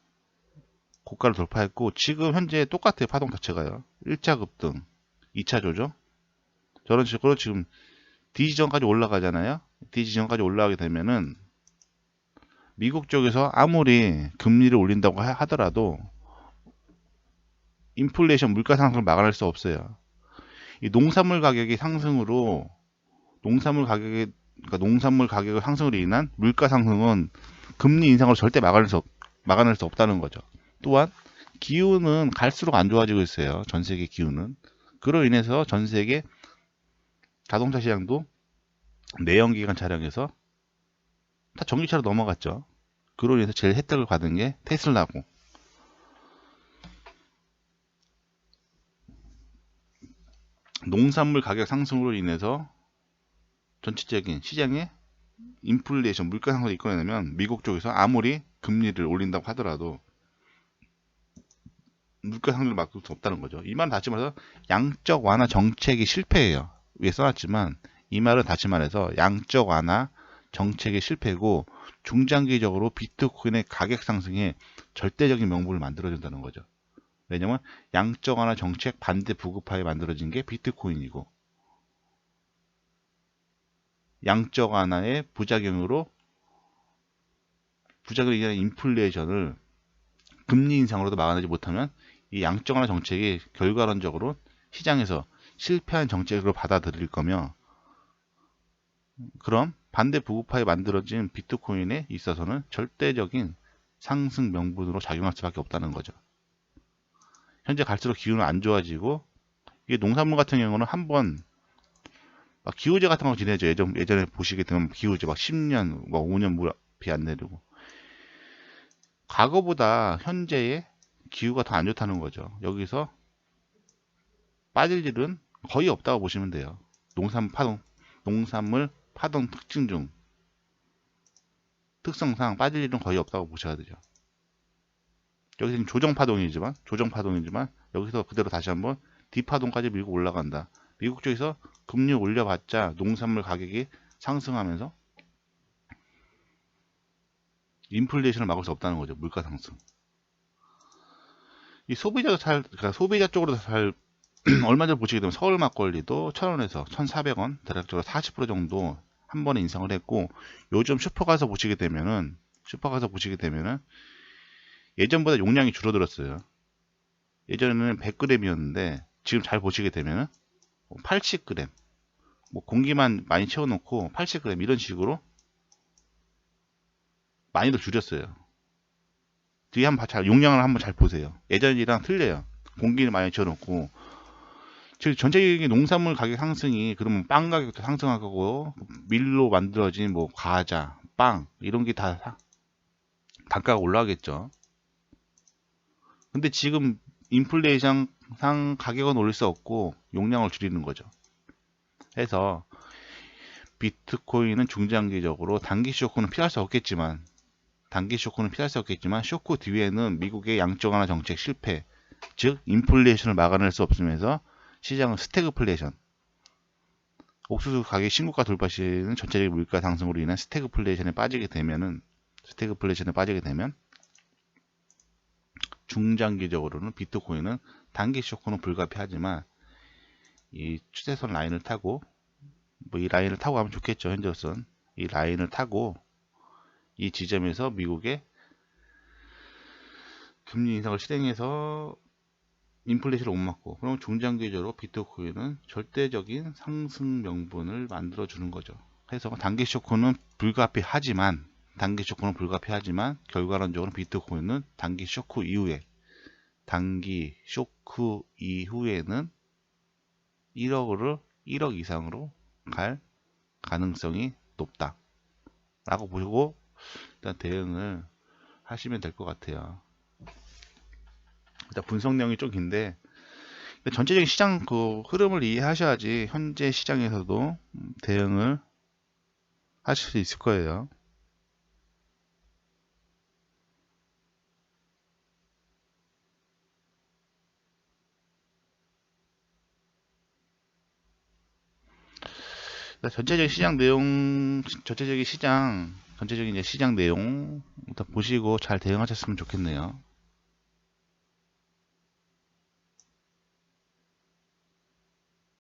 고가를 돌파했고 지금 현재 똑같아요. 파동 자체가요. 1차 급등 2차 조정 저런 식으로 지금 D 지점까지 올라가잖아요. D 지점까지 올라가게 되면은 미국 쪽에서 아무리 금리를 올린다고 하더라도 인플레이션 물가 상승을 막아낼 수 없어요. 이 농산물 가격의 상승으로 그러니까 농산물 가격의 상승으로 인한 물가 상승은 금리 인상으로 절대 막아낼 수 없다는 거죠. 또한 기후는 갈수록 안 좋아지고 있어요. 전 세계 기후는. 그로 인해서 전 세계 자동차 시장도 내연기관 차량에서 다 전기차로 넘어갔죠. 그로 인해서 제일 혜택을 받은 게 테슬라고. 농산물 가격 상승으로 인해서 전체적인 시장에 인플레이션 물가 상승을 이끌어내면 미국 쪽에서 아무리 금리를 올린다고 하더라도 물가 상승을 막을 수 없다는 거죠. 이 말은 다시 말해서 양적 완화 정책이 실패예요. 위에 써놨지만 이 말은 다시 말해서 양적 완화 정책의 실패고 중장기적으로 비트코인의 가격 상승에 절대적인 명분을 만들어준다는 거죠. 왜냐면 양적 완화 정책 반대 부급하에 만들어진 게 비트코인이고 양적 완화의 부작용으로 인한 인플레이션을 금리 인상으로도 막아내지 못하면 이 양적 완화 정책이 결과론적으로 시장에서 실패한 정책으로 받아들일 거며 그럼 반대 부급하에 만들어진 비트코인에 있어서는 절대적인 상승 명분으로 작용할 수밖에 없다는 거죠. 현재 갈수록 기후는 안 좋아지고 이게 농산물 같은 경우는 한번 막 기후제 같은 거 지내죠. 예전에 보시게 되면 기후제 막 10년, 막 5년 비 안 내리고 과거보다 현재의 기후가 더 안 좋다는 거죠. 여기서 빠질 일은 거의 없다고 보시면 돼요. 농산물 파동 특성상 빠질 일은 거의 없다고 보셔야 되죠. 여기서 조정 파동이지만 여기서 그대로 다시 한번 D파동까지 밀고 올라간다. 미국 쪽에서 금리 올려봤자 농산물 가격이 상승하면서 인플레이션을 막을 수 없다는 거죠. 물가 상승. 이 그러니까 소비자 쪽으로 잘 얼마 전에 보시게 되면 서울 막걸리도 1,000원에서 1,400원 대략적으로 40% 정도 한 번에 인상을 했고 요즘 슈퍼 가서 보시게 되면은 예전보다 용량이 줄어들었어요. 예전에는 100g이었는데 지금 잘 보시게 되면은 80g 뭐 공기만 많이 채워놓고 80g 이런 식으로 많이도 줄였어요. 뒤에 용량을 한번 잘 보세요. 예전이랑 틀려요. 공기를 많이 채워놓고 즉 전체적인 농산물 가격 상승이 그러면 빵 가격도 상승할 거고 밀로 만들어진 뭐 과자, 빵 이런 게 다 단가가 올라가겠죠. 근데 지금 인플레이션 상 가격은 올릴 수 없고 용량을 줄이는 거죠. 해서 비트코인은 중장기적으로 단기 쇼크는 피할 수 없겠지만 쇼크 뒤에는 미국의 양적 완화 정책 실패, 즉 인플레이션을 막아낼 수 없으면서 시장은 스태그플레이션, 옥수수 가격 신고가 돌파 시에는 전체적인 물가 상승으로 인한 스태그플레이션에 빠지게 되면 중장기적으로는 비트코인은 단기 쇼크는 불가피하지만 이 추세선 라인을 타고 이 라인을 타고 가면 좋겠죠. 현재로선 이 라인을 타고 이 지점에서 미국의 금리 인상을 실행해서 인플레이션을 못 막고 그럼 중장기적으로 비트코인은 절대적인 상승 명분을 만들어 주는 거죠. 그래서 단기 쇼크는 불가피하지만 결과론적으로 비트코인은 단기 쇼크 이후에는 1억 이상으로 갈 가능성이 높다 라고 보고 일단 대응을 하시면 될 것 같아요. 일단 분석 내용이 좀 긴데 전체적인 시장 그 흐름을 이해하셔야지 현재 시장에서도 대응을 하실 수 있을 거예요. 전체적인 시장 내용 일단 보시고 잘 대응하셨으면 좋겠네요.